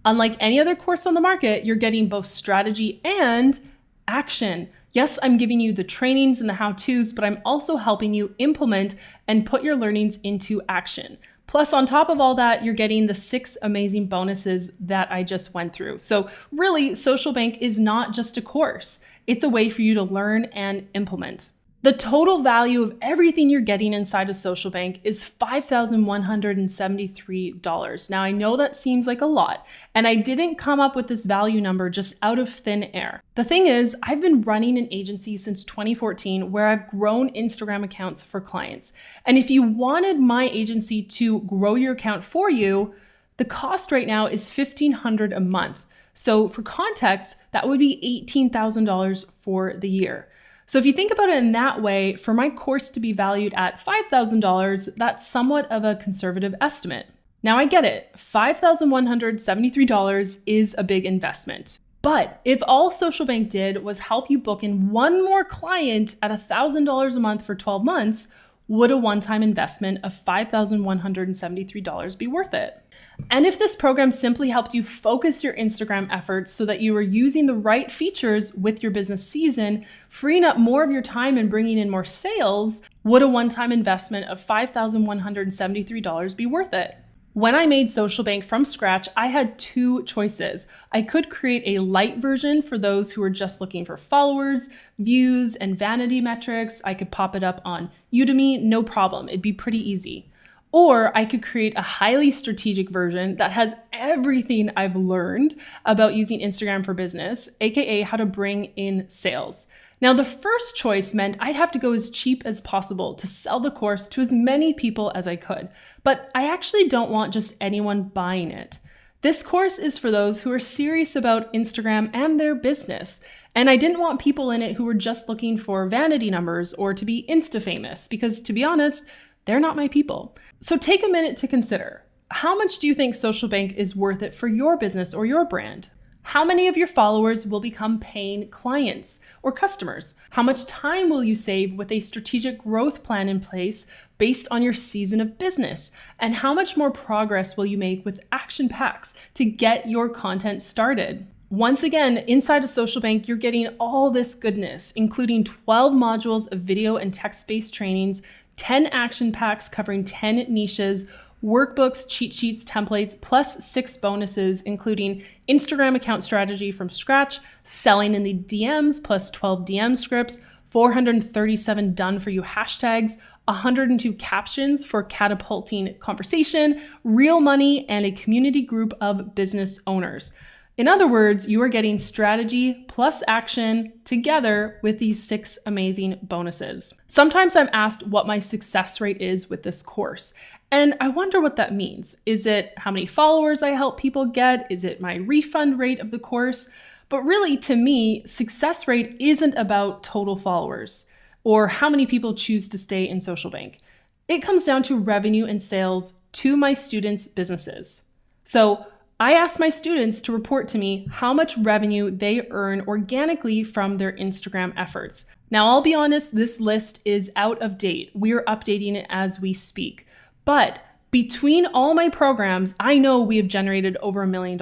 Unlike any other course on the market, you're getting both strategy and action. Yes, I'm giving you the trainings and the how-tos, but I'm also helping you implement and put your learnings into action. Plus, on top of all that, you're getting the 6 amazing bonuses that I just went through. So really, Social Bank is not just a course. It's a way for you to learn and implement. The total value of everything you're getting inside of Social Bank is $5,173. Now, I know that seems like a lot, and I didn't come up with this value number just out of thin air. The thing is, I've been running an agency since 2014 where I've grown Instagram accounts for clients. And if you wanted my agency to grow your account for you, the cost right now is $1,500 a month. So for context, that would be $18,000 for the year. So if you think about it in that way, for my course to be valued at $5,000, that's somewhat of a conservative estimate. Now I get it, $5,173 is a big investment. But if all Social Bank did was help you book in one more client at $1,000 a month for 12 months, would a one-time investment of $5,173 be worth it? And if this program simply helped you focus your Instagram efforts so that you were using the right features with your business season, freeing up more of your time and bringing in more sales, would a one-time investment of $5,173 be worth it? When I made Social Bank from scratch, I had 2 choices. I could create a light version for those who are just looking for followers, views, and vanity metrics. I could pop it up on Udemy, no problem. It'd be pretty easy. Or I could create a highly strategic version that has everything I've learned about using Instagram for business, aka how to bring in sales. Now, the first choice meant I'd have to go as cheap as possible to sell the course to as many people as I could. But I actually don't want just anyone buying it. This course is for those who are serious about Instagram and their business. And I didn't want people in it who were just looking for vanity numbers or to be Insta famous, because to be honest, they're not my people. So take a minute to consider, how much do you think Social Bank is worth it for your business or your brand? How many of your followers will become paying clients or customers? How much time will you save with a strategic growth plan in place based on your season of business? And how much more progress will you make with action packs to get your content started? Once again, inside of Social Bank, you're getting all this goodness, including 12 modules of video and text-based trainings, 10 action packs covering 10 niches, workbooks, cheat sheets, templates, plus 6 bonuses, including Instagram account strategy from scratch, selling in the DMs, plus 12 DM scripts, 437 done for you hashtags, 102 captions for catapulting conversation, real money, and a community group of business owners. In other words, you are getting strategy plus action together with these 6 amazing bonuses. Sometimes I'm asked what my success rate is with this course, and I wonder what that means. Is it how many followers I help people get? Is it my refund rate of the course? But really, to me, success rate isn't about total followers or how many people choose to stay in Social Bank. It comes down to revenue and sales to my students' businesses. So I ask my students to report to me how much revenue they earn organically from their Instagram efforts. Now, I'll be honest, this list is out of date. We're updating it as we speak. But between all my programs, I know we have generated over $1 million.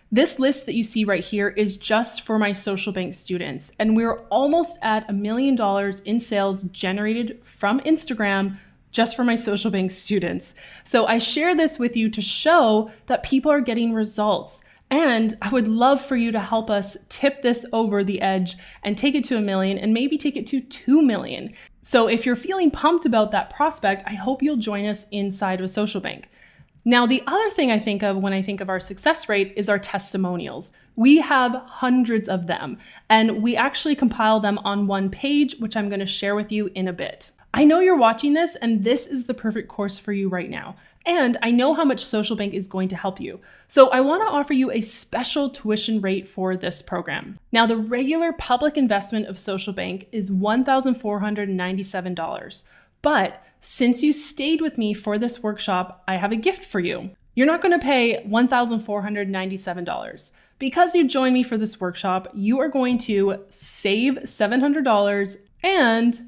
This list that you see right here is just for my Social Bank students, and we're almost at $1 million in sales generated from Instagram just for my Social Bank students. So I share this with you to show that people are getting results. And I would love for you to help us tip this over the edge and take it to $1 million and maybe take it to $2 million. So if you're feeling pumped about that prospect, I hope you'll join us inside of a Social Bank. Now, the other thing I think of when I think of our success rate is our testimonials. We have hundreds of them, and we actually compile them on one page, which I'm going to share with you in a bit. I know you're watching this, and this is the perfect course for you right now. And I know how much Social Bank is going to help you. So I want to offer you a special tuition rate for this program. Now, the regular public investment of Social Bank is $1,497. But since you stayed with me for this workshop, I have a gift for you. You're not going to pay $1,497. Because you joined me for this workshop, you are going to save $700 and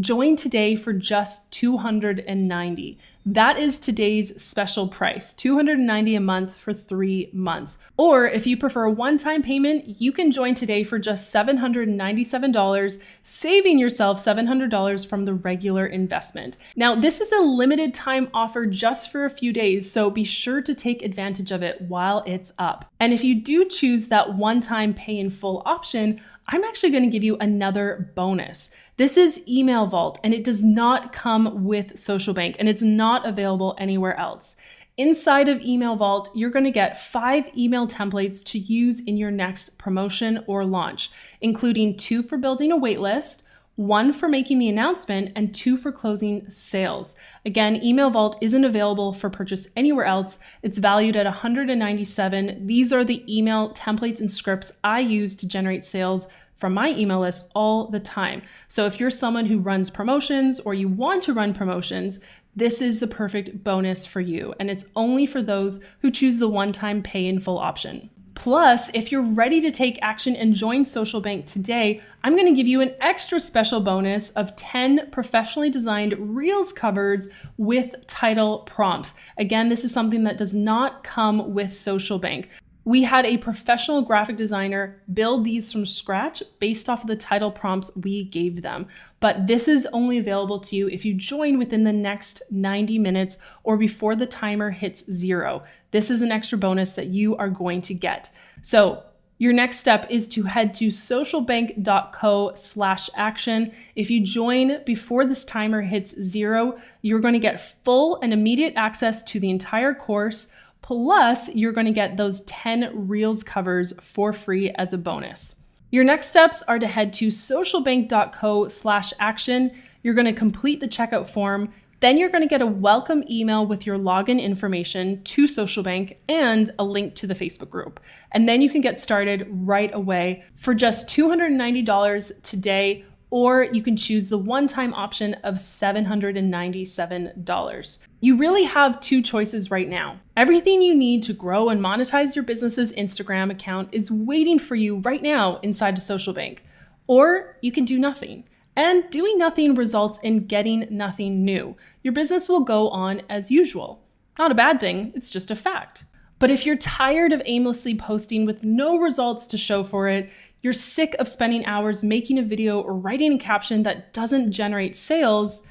join today for just $290. That is today's special price, $290 a month for 3 months. Or if you prefer a one-time payment, you can join today for just $797, saving yourself $700 from the regular investment. Now, this is a limited time offer just for a few days, so be sure to take advantage of it while it's up. And if you do choose that one-time pay in full option, I'm actually going to give you another bonus. This is Email Vault, and it does not come with Social Bank, and it's not available anywhere else. Inside of Email Vault, you're going to get 5 email templates to use in your next promotion or launch, including 2 for building a waitlist, 1 for making the announcement, and 2 for closing sales. Again, Email Vault isn't available for purchase anywhere else. It's valued at $197. These are the email templates and scripts I use to generate sales from my email list all the time. So if you're someone who runs promotions or you want to run promotions, this is the perfect bonus for you. And it's only for those who choose the one-time pay in full option. Plus, if you're ready to take action and join Social Bank today, I'm going to give you an extra special bonus of 10 professionally designed Reels covers with title prompts. Again, this is something that does not come with Social Bank. We had a professional graphic designer build these from scratch based off of the title prompts we gave them. But this is only available to you if you join within the next 90 minutes or before the timer hits 0. This is an extra bonus that you are going to get. So your next step is to head to socialbank.co/action. If you join before this timer hits 0, you're going to get full and immediate access to the entire course. Plus, you're going to get those 10 Reels covers for free as a bonus. Your next steps are to head to socialbank.co/action. You're going to complete the checkout form. Then you're going to get a welcome email with your login information to Social Bank and a link to the Facebook group. And then you can get started right away for just $290 today, or you can choose the one-time option of $797. You really have 2 choices right now. Everything you need to grow and monetize your business's Instagram account is waiting for you right now inside of Social Bank. Or you can do nothing. And doing nothing results in getting nothing new. Your business will go on as usual. Not a bad thing, it's just a fact. But if you're tired of aimlessly posting with no results to show for it, you're sick of spending hours making a video or writing a caption that doesn't generate sales,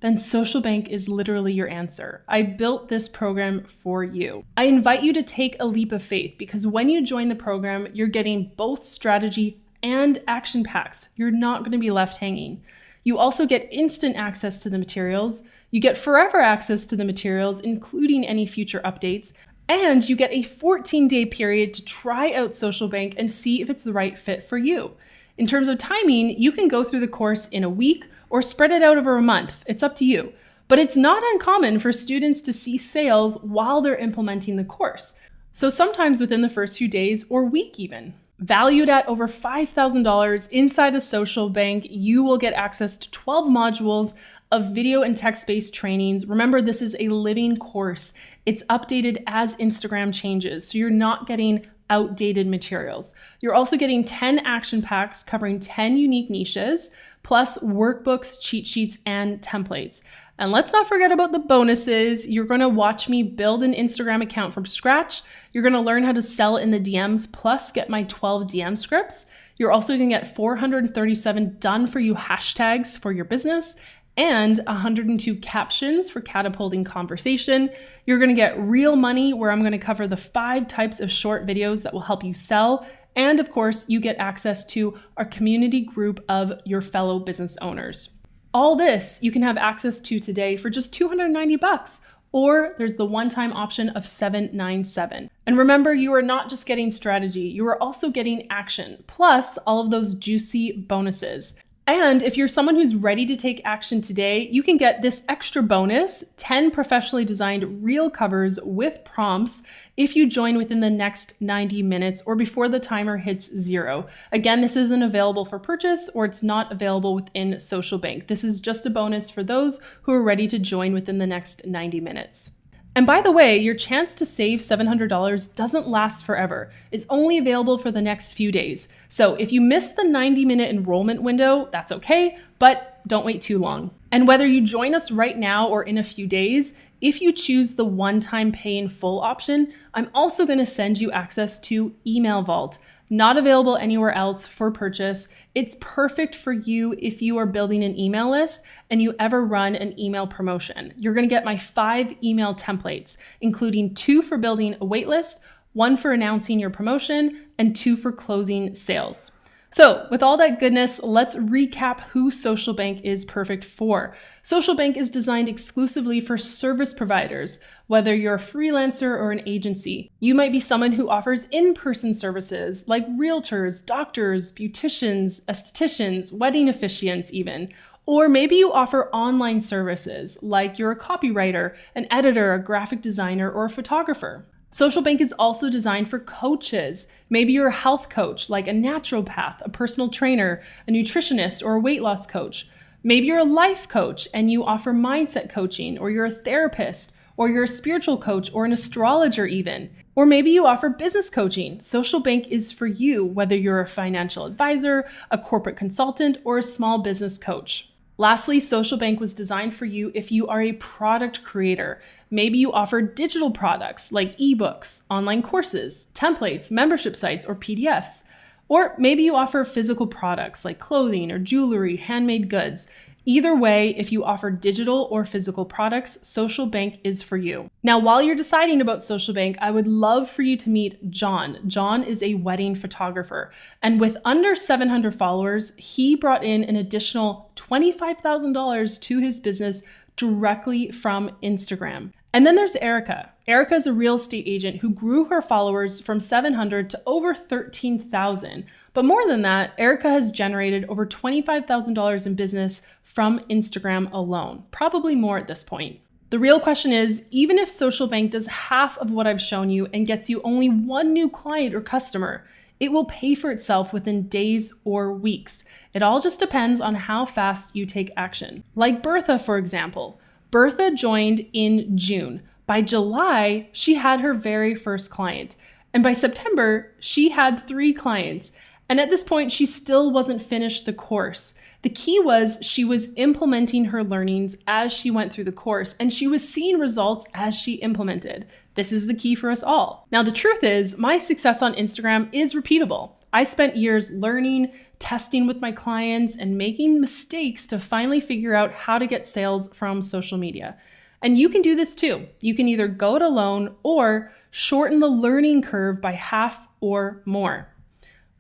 then Social Bank is literally your answer. I built this program for you. I invite you to take a leap of faith because when you join the program, you're getting both strategy and action packs. You're not going to be left hanging. You also get instant access to the materials. You get forever access to the materials, including any future updates. And you get a 14-day period to try out Social Bank and see if it's the right fit for you. In terms of timing, you can go through the course in a week or spread it out over a month. It's up to you. But it's not uncommon for students to see sales while they're implementing the course. So sometimes within the first few days or week even. Valued at over $5,000 inside a Social Bank, you will get access to 12 modules of video and text-based trainings. Remember, this is a living course. It's updated as Instagram changes, so you're not getting outdated materials. You're also getting 10 action packs covering 10 unique niches, plus workbooks, cheat sheets, and templates. And let's not forget about the bonuses. You're going to watch me build an Instagram account from scratch. You're going to learn how to sell in the DMs, plus get my 12 DM scripts. You're also going to get 437 done for you hashtags for your business and 102 captions for catapulting conversation. You're going to get real money, where I'm going to cover the 5 types of short videos that will help you sell. And of course, you get access to our community group of your fellow business owners. All this you can have access to today for just $290, or there's the one-time option of $797. And remember, you are not just getting strategy, you are also getting action, plus all of those juicy bonuses. And if you're someone who's ready to take action today, you can get this extra bonus, 10 professionally designed reel covers with prompts, if you join within the next 90 minutes or before the timer hits 0. Again, this isn't available for purchase, or it's not available within Social Bank. This is just a bonus for those who are ready to join within the next 90 minutes. And by the way, your chance to save $700 doesn't last forever. It's only available for the next few days. So if you miss the 90-minute enrollment window, that's okay, but don't wait too long. And whether you join us right now or in a few days, if you choose the one-time pay in full option, I'm also going to send you access to Email Vault. Not available anywhere else for purchase. It's perfect for you if you are building an email list and you ever run an email promotion. You're going to get my 5 email templates, including 2 for building a waitlist, 1 for announcing your promotion, and 2 for closing sales. So with all that goodness, let's recap who Social Bank is perfect for. Social Bank is designed exclusively for service providers, whether you're a freelancer or an agency. You might be someone who offers in-person services like realtors, doctors, beauticians, estheticians, wedding officiants even. Or maybe you offer online services like you're a copywriter, an editor, a graphic designer, or a photographer. Social Bank is also designed for coaches. Maybe you're a health coach, like a naturopath, a personal trainer, a nutritionist, or a weight loss coach. Maybe you're a life coach and you offer mindset coaching, or you're a therapist, or you're a spiritual coach, or an astrologer even. Or maybe you offer business coaching. Social Bank is for you, whether you're a financial advisor, a corporate consultant, or a small business coach. Lastly, Social Bank was designed for you if you are a product creator. Maybe you offer digital products like ebooks, online courses, templates, membership sites, or PDFs. Or maybe you offer physical products like clothing or jewelry, handmade goods. Either way, if you offer digital or physical products, Social Bank is for you. Now, while you're deciding about Social Bank, I would love for you to meet John. John is a wedding photographer, and with under 700 followers, he brought in an additional $25,000 to his business directly from Instagram. And then there's Erica. Erica is a real estate agent who grew her followers from 700 to over 13,000. But more than that, Erica has generated over $25,000 in business from Instagram alone, probably more at this point. The real question is, even if Social Bank does half of what I've shown you and gets you only 1 new client or customer, it will pay for itself within days or weeks. It all just depends on how fast you take action. Like Bertha, for example. Bertha joined in June. By July, she had her very first client. And by September, she had 3 clients. And at this point, she still wasn't finished the course. The key was she was implementing her learnings as she went through the course, and she was seeing results as she implemented. This is the key for us all. Now, the truth is, my success on Instagram is repeatable. I spent years learning, testing with my clients, and making mistakes to finally figure out how to get sales from social media. And you can do this too. You can either go it alone or shorten the learning curve by half or more.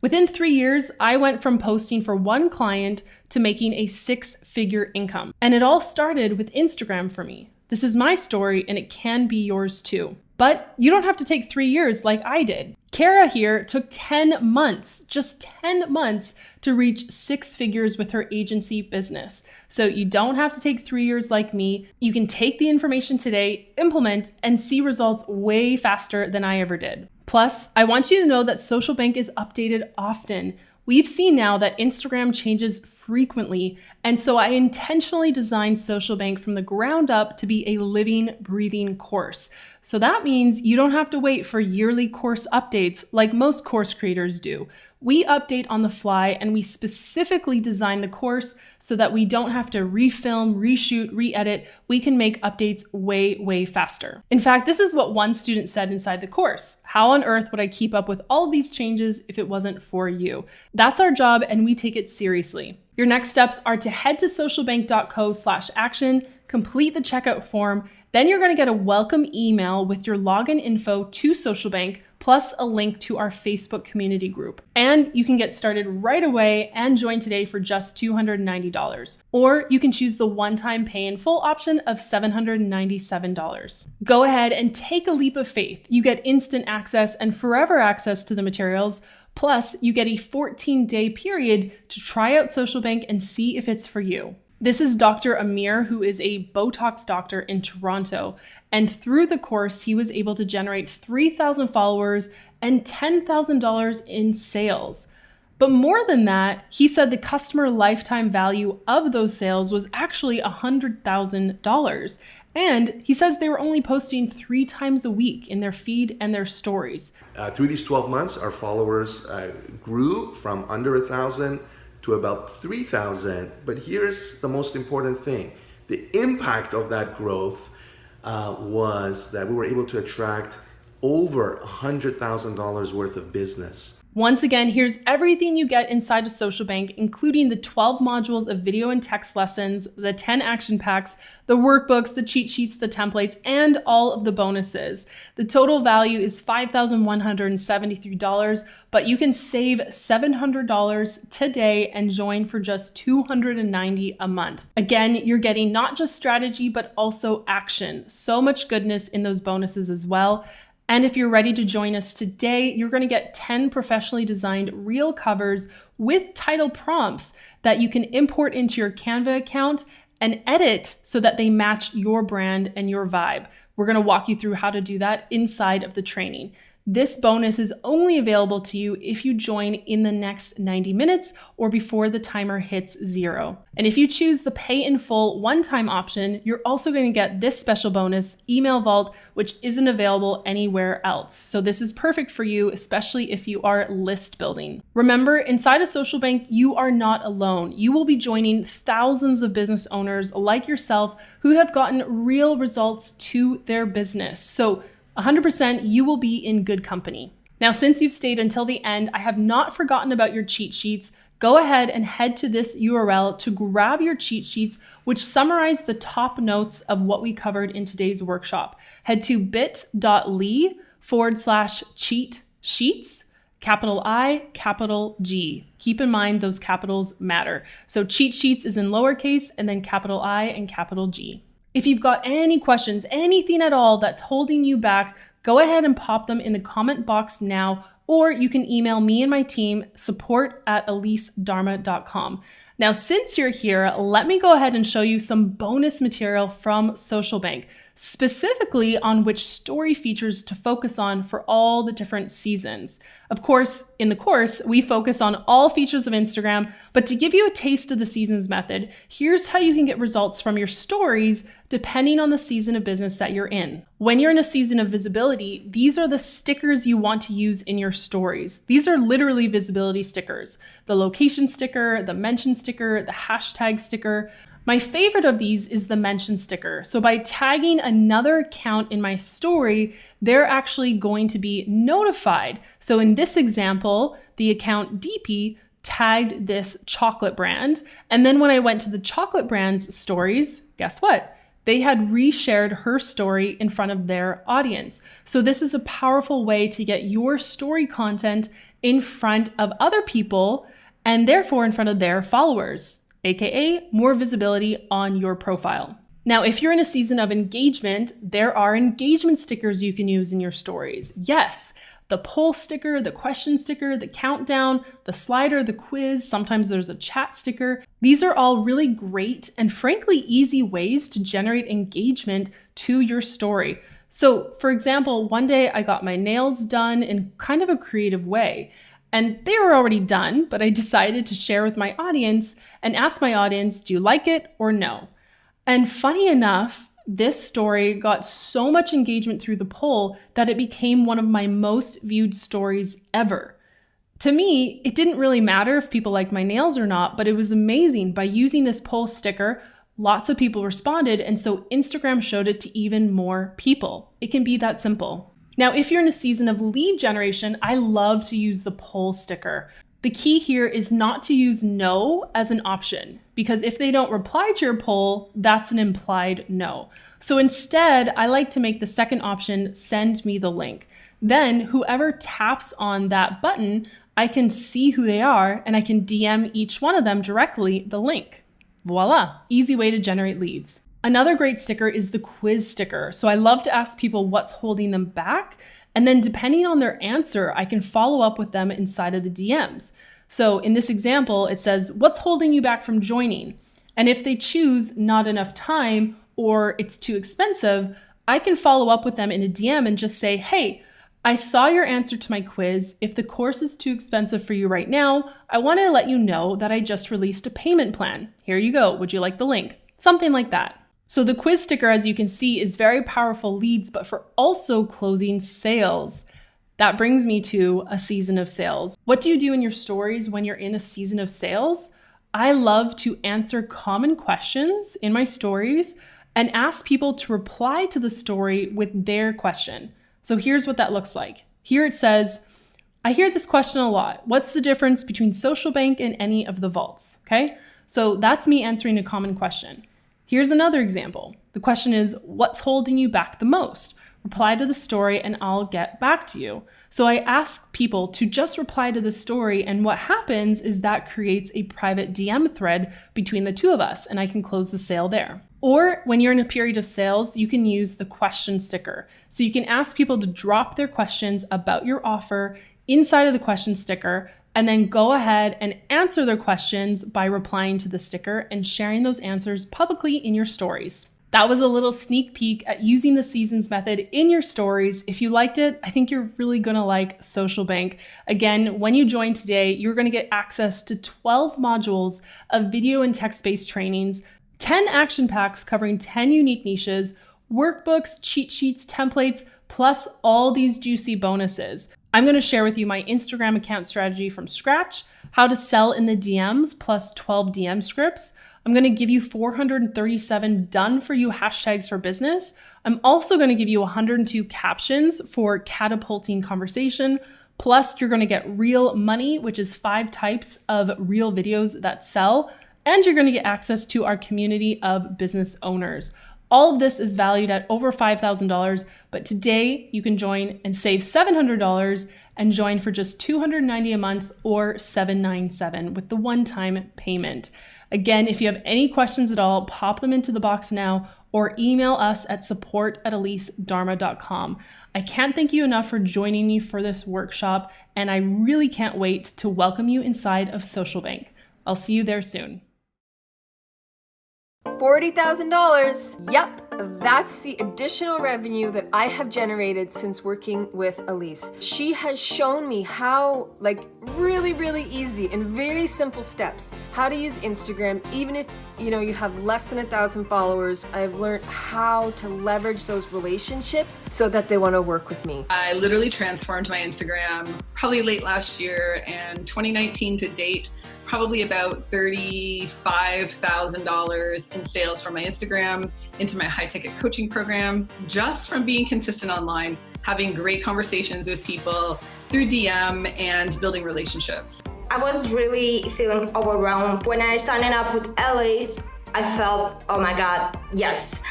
Within 3 years, I went from posting for one client to making a 6-figure income. And it all started with Instagram for me. This is my story and it can be yours too. But you don't have to take 3 years like I did. Kara here took 10 months, just 10 months to reach 6 figures with her agency business. So you don't have to take 3 years like me. You can take the information today, implement, and see results way faster than I ever did. Plus, I want you to know that Social Bank is updated often. We've seen now that Instagram changes frequently, and so I intentionally designed Social Bank from the ground up to be a living, breathing course. So that means you don't have to wait for yearly course updates like most course creators do. We update on the fly, and we specifically design the course so that we don't have to refilm, reshoot, re-edit. We can make updates way, way faster. In fact, this is what one student said inside the course. How on earth would I keep up with all of these changes if it wasn't for you? That's our job, and we take it seriously. Your next steps are to head to socialbank.co/action, complete the checkout form. Then you're going to get a welcome email with your login info to Social Bank, plus a link to our Facebook community group. And you can get started right away and join today for just $290. Or you can choose the one-time pay in full option of $797. Go ahead and take a leap of faith. You get instant access and forever access to the materials. Plus, you get a 14-day period to try out Social Bank and see if it's for you. This is Dr. Amir, who is a Botox doctor in Toronto. And through the course, he was able to generate 3,000 followers and $10,000 in sales. But more than that, he said the customer lifetime value of those sales was actually $100,000. And he says they were only posting 3 times a week in their feed and their stories. Through these 12 months, our followers grew from under 1,000 to about 3,000. But here's the most important thing. The impact of that growth was that we were able to attract over $100,000 worth of business. Once again, here's everything you get inside of Social Bank, including the 12 modules of video and text lessons, the 10 action packs, the workbooks, the cheat sheets, the templates, and all of the bonuses. The total value is $5,173, but you can save $700 today and join for just $290 a month. Again, you're getting not just strategy, but also action. So much goodness in those bonuses as well. And if you're ready to join us today, you're going to get 10 professionally designed reel covers with title prompts that you can import into your Canva account and edit so that they match your brand and your vibe. We're going to walk you through how to do that inside of the training. This bonus is only available to you if you join in the next 90 minutes or before the timer hits 0. And if you choose the pay in full one-time option, you're also going to get this special bonus, Email Vault, which isn't available anywhere else. So this is perfect for you, especially if you are list building. Remember, inside of Social Bank, you are not alone. You will be joining thousands of business owners like yourself who have gotten real results to their business. So 100% you will be in good company. Now, since you've stayed until the end, I have not forgotten about your cheat sheets. Go ahead and head to this URL to grab your cheat sheets, which summarize the top notes of what we covered in today's workshop. Head to bit.ly/cheat sheets, capital I, capital G. Keep in mind those capitals matter. So cheat sheets is in lowercase and then capital I and capital G. If you've got any questions, anything at all that's holding you back, go ahead and pop them in the comment box now, or you can email me and my team, support@elisedarma.com. Now, since you're here, let me go ahead and show you some bonus material from Social Bank, specifically on which story features to focus on for all the different seasons. Of course, in the course, we focus on all features of Instagram, but to give you a taste of the seasons method, here's how you can get results from your stories depending on the season of business that you're in. When you're in a season of visibility, these are the stickers you want to use in your stories. These are literally visibility stickers. The location sticker, the mention sticker, the hashtag sticker. My favorite of these is the mention sticker. So by tagging another account in my story, they're actually going to be notified. So in this example, the account DP tagged this chocolate brand. And then when I went to the chocolate brand's stories, guess what? They had reshared her story in front of their audience. So this is a powerful way to get your story content in front of other people and therefore in front of their followers, aka more visibility on your profile. Now, if you're in a season of engagement, there are engagement stickers you can use in your stories. Yes, the poll sticker, the question sticker, the countdown, the slider, the quiz, sometimes there's a chat sticker. These are all really great and frankly easy ways to generate engagement to your story. So for example, one day I got my nails done in kind of a creative way. And they were already done, but I decided to share with my audience and ask my audience, do you like it or no? And funny enough, this story got so much engagement through the poll that it became one of my most viewed stories ever. To me, it didn't really matter if people liked my nails or not, but it was amazing. By using this poll sticker, lots of people responded, and so Instagram showed it to even more people. It can be that simple. Now, if you're in a season of lead generation, I love to use the poll sticker. The key here is not to use no as an option, because if they don't reply to your poll, that's an implied no. So instead, I like to make the second option, send me the link. Then whoever taps on that button, I can see who they are and I can DM each one of them directly the link. Voila, easy way to generate leads. Another great sticker is the quiz sticker. So I love to ask people what's holding them back. And then depending on their answer, I can follow up with them inside of the DMs. So in this example, it says, what's holding you back from joining? And if they choose not enough time or it's too expensive, I can follow up with them in a DM and just say, hey, I saw your answer to my quiz. If the course is too expensive for you right now, I want to let you know that I just released a payment plan. Here you go. Would you like the link? Something like that. So the quiz sticker, as you can see, is very powerful leads, but for also closing sales. That brings me to a season of sales. What do you do in your stories when you're in a season of sales? I love to answer common questions in my stories and ask people to reply to the story with their question. So here's what that looks like. Here it says, I hear this question a lot. What's the difference between Social Bank and any of the vaults? Okay, so that's me answering a common question. Here's another example. The question is, what's holding you back the most? Reply to the story and I'll get back to you. So I ask people to just reply to the story, and what happens is that creates a private DM thread between the two of us and I can close the sale there. Or when you're in a period of sales, you can use the question sticker. So you can ask people to drop their questions about your offer inside of the question sticker and then go ahead and answer their questions by replying to the sticker and sharing those answers publicly in your stories. That was a little sneak peek at using the seasons method in your stories. If you liked it, I think you're really gonna like Social Bank. Again, when you join today, you're gonna get access to 12 modules of video and text-based trainings, 10 action packs covering 10 unique niches, workbooks, cheat sheets, templates, plus all these juicy bonuses. I'm going to share with you my Instagram account strategy from scratch, how to sell in the DMs plus 12 DM scripts. I'm going to give you 437 done for you hashtags for business. I'm also going to give you 102 captions for catapulting conversation. Plus you're going to get real money, which is 5 types of real videos that sell. And you're going to get access to our community of business owners. All of this is valued at over $5,000, but today you can join and save $700 and join for just $290 a month or $797 with the one-time payment. Again, if you have any questions at all, pop them into the box now or email us at support@elisedarma.com. I can't thank you enough for joining me for this workshop, and I really can't wait to welcome you inside of Social Bank. I'll see you there soon. $40,000. Yep, that's the additional revenue that I have generated since working with Elise. She has shown me how, really easy and very simple steps, how to use Instagram, even if you have less than 1,000 followers. I've learned how to leverage those relationships so that they want to work with me. I literally transformed my Instagram probably late last year, and 2019 to date, probably about $35,000 in sales from my Instagram into my high-ticket coaching program, just from being consistent online, having great conversations with people through DM and building relationships. I was really feeling overwhelmed when I signed up with Elise. I felt, oh my God, yes.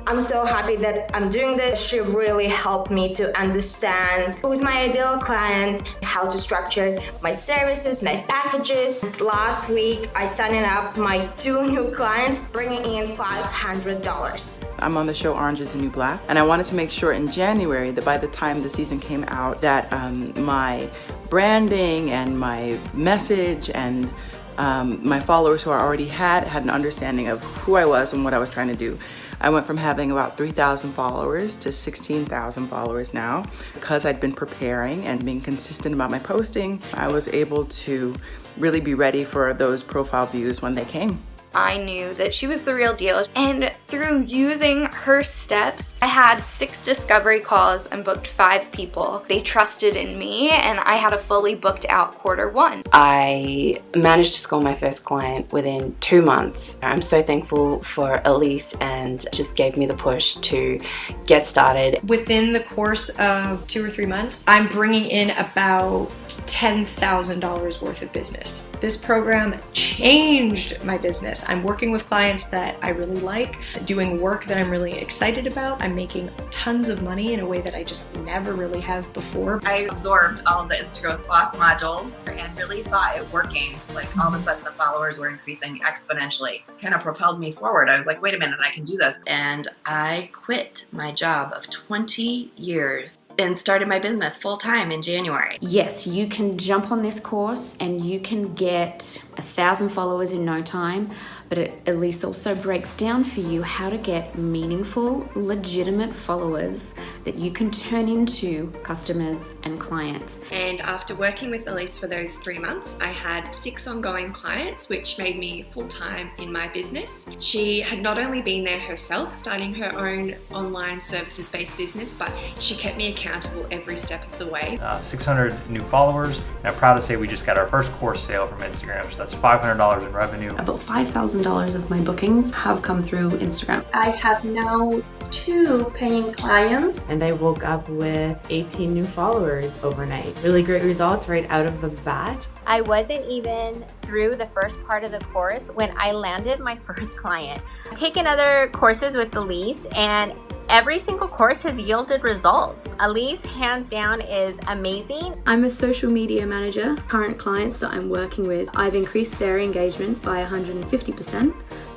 I'm so happy that I'm doing this. She really helped me to understand who's my ideal client, how to structure my services, my packages. Last week, I signed up my 2 new clients, bringing in $500. I'm on the show Orange is the New Black, and I wanted to make sure in January that by the time the season came out that my branding and my message and my followers who I already had an understanding of who I was and what I was trying to do. I went from having about 3,000 followers to 16,000 followers now. Because I'd been preparing and being consistent about my posting, I was able to really be ready for those profile views when they came. I knew that she was the real deal, and through using her steps, I had 6 discovery calls and booked 5 people. They trusted in me, and I had a fully booked out Q1. I managed to score my first client within 2 months. I'm so thankful for Elise, and just gave me the push to get started. Within the course of 2 or 3 months, I'm bringing in about $10,000 worth of business. This program changed my business. I'm working with clients that I really like, doing work that I'm really excited about. I'm making tons of money in a way that I just never really have before. I absorbed all of the Instagram Boss modules and really saw it working. Like all of a sudden the followers were increasing exponentially. Kind of propelled me forward. I was like, wait a minute, I can do this. And I quit my job of 20 years and started my business full-time in January. Yes, you can jump on this course and you can get 1,000 followers in no time, but it at least also breaks down for you how to get meaningful, legitimate followers that you can turn into customers and clients. And after working with Elise for those 3 months, I had 6 ongoing clients, which made me full-time in my business. She had not only been there herself, starting her own online services-based business, but she kept me accountable every step of the way. 600 new followers, and I'm proud to say we just got our first course sale from Instagram, so that's $500 in revenue. About $5,000 of my bookings have come through Instagram. I have now 2 paying clients. And I woke up with 18 new followers overnight. Really great results right out of the bat. I wasn't even through the first part of the course when I landed my first client. I've taken other courses with Elise, and every single course has yielded results. Elise, hands down, is amazing. I'm a social media manager. Current clients that I'm working with, I've increased their engagement by 150%.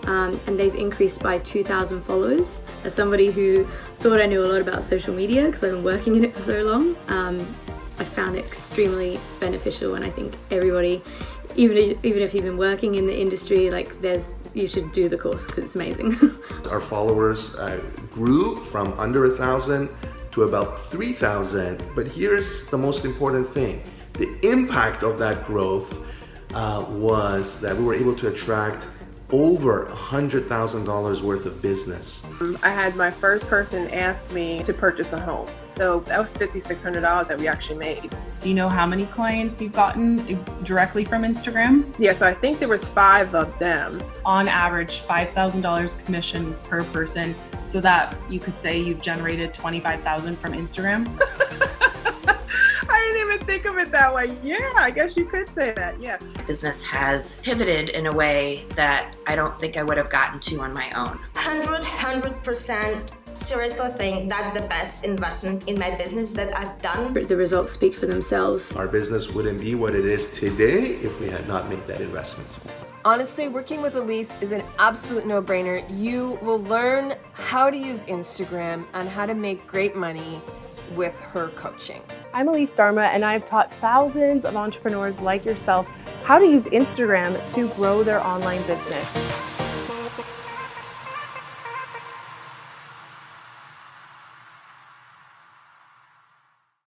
And they've increased by 2,000 followers. As somebody who thought I knew a lot about social media because I've been working in it for so long, I found it extremely beneficial, and I think everybody, even if you've been working in the industry, you should do the course because it's amazing. Our followers grew from under 1,000 to about 3,000, but here's the most important thing. The impact of that growth was that we were able to attract over $100,000 worth of business. I had my first person ask me to purchase a home. So that was $5,600 that we actually made. Do you know how many clients you've gotten directly from Instagram? Yeah, so I think there was 5 of them. On average, $5,000 commission per person, so that you could say you've generated $25,000 from Instagram. I didn't even think of it that way. Yeah, I guess you could say that, yeah. Business has pivoted in a way that I don't think I would have gotten to on my own. 100% seriously think that's the best investment in my business that I've done. The results speak for themselves. Our business wouldn't be what it is today if we had not made that investment. Honestly, working with Elise is an absolute no-brainer. You will learn how to use Instagram and how to make great money with her coaching. I'm Elise Darma, and I've taught thousands of entrepreneurs like yourself how to use Instagram to grow their online business.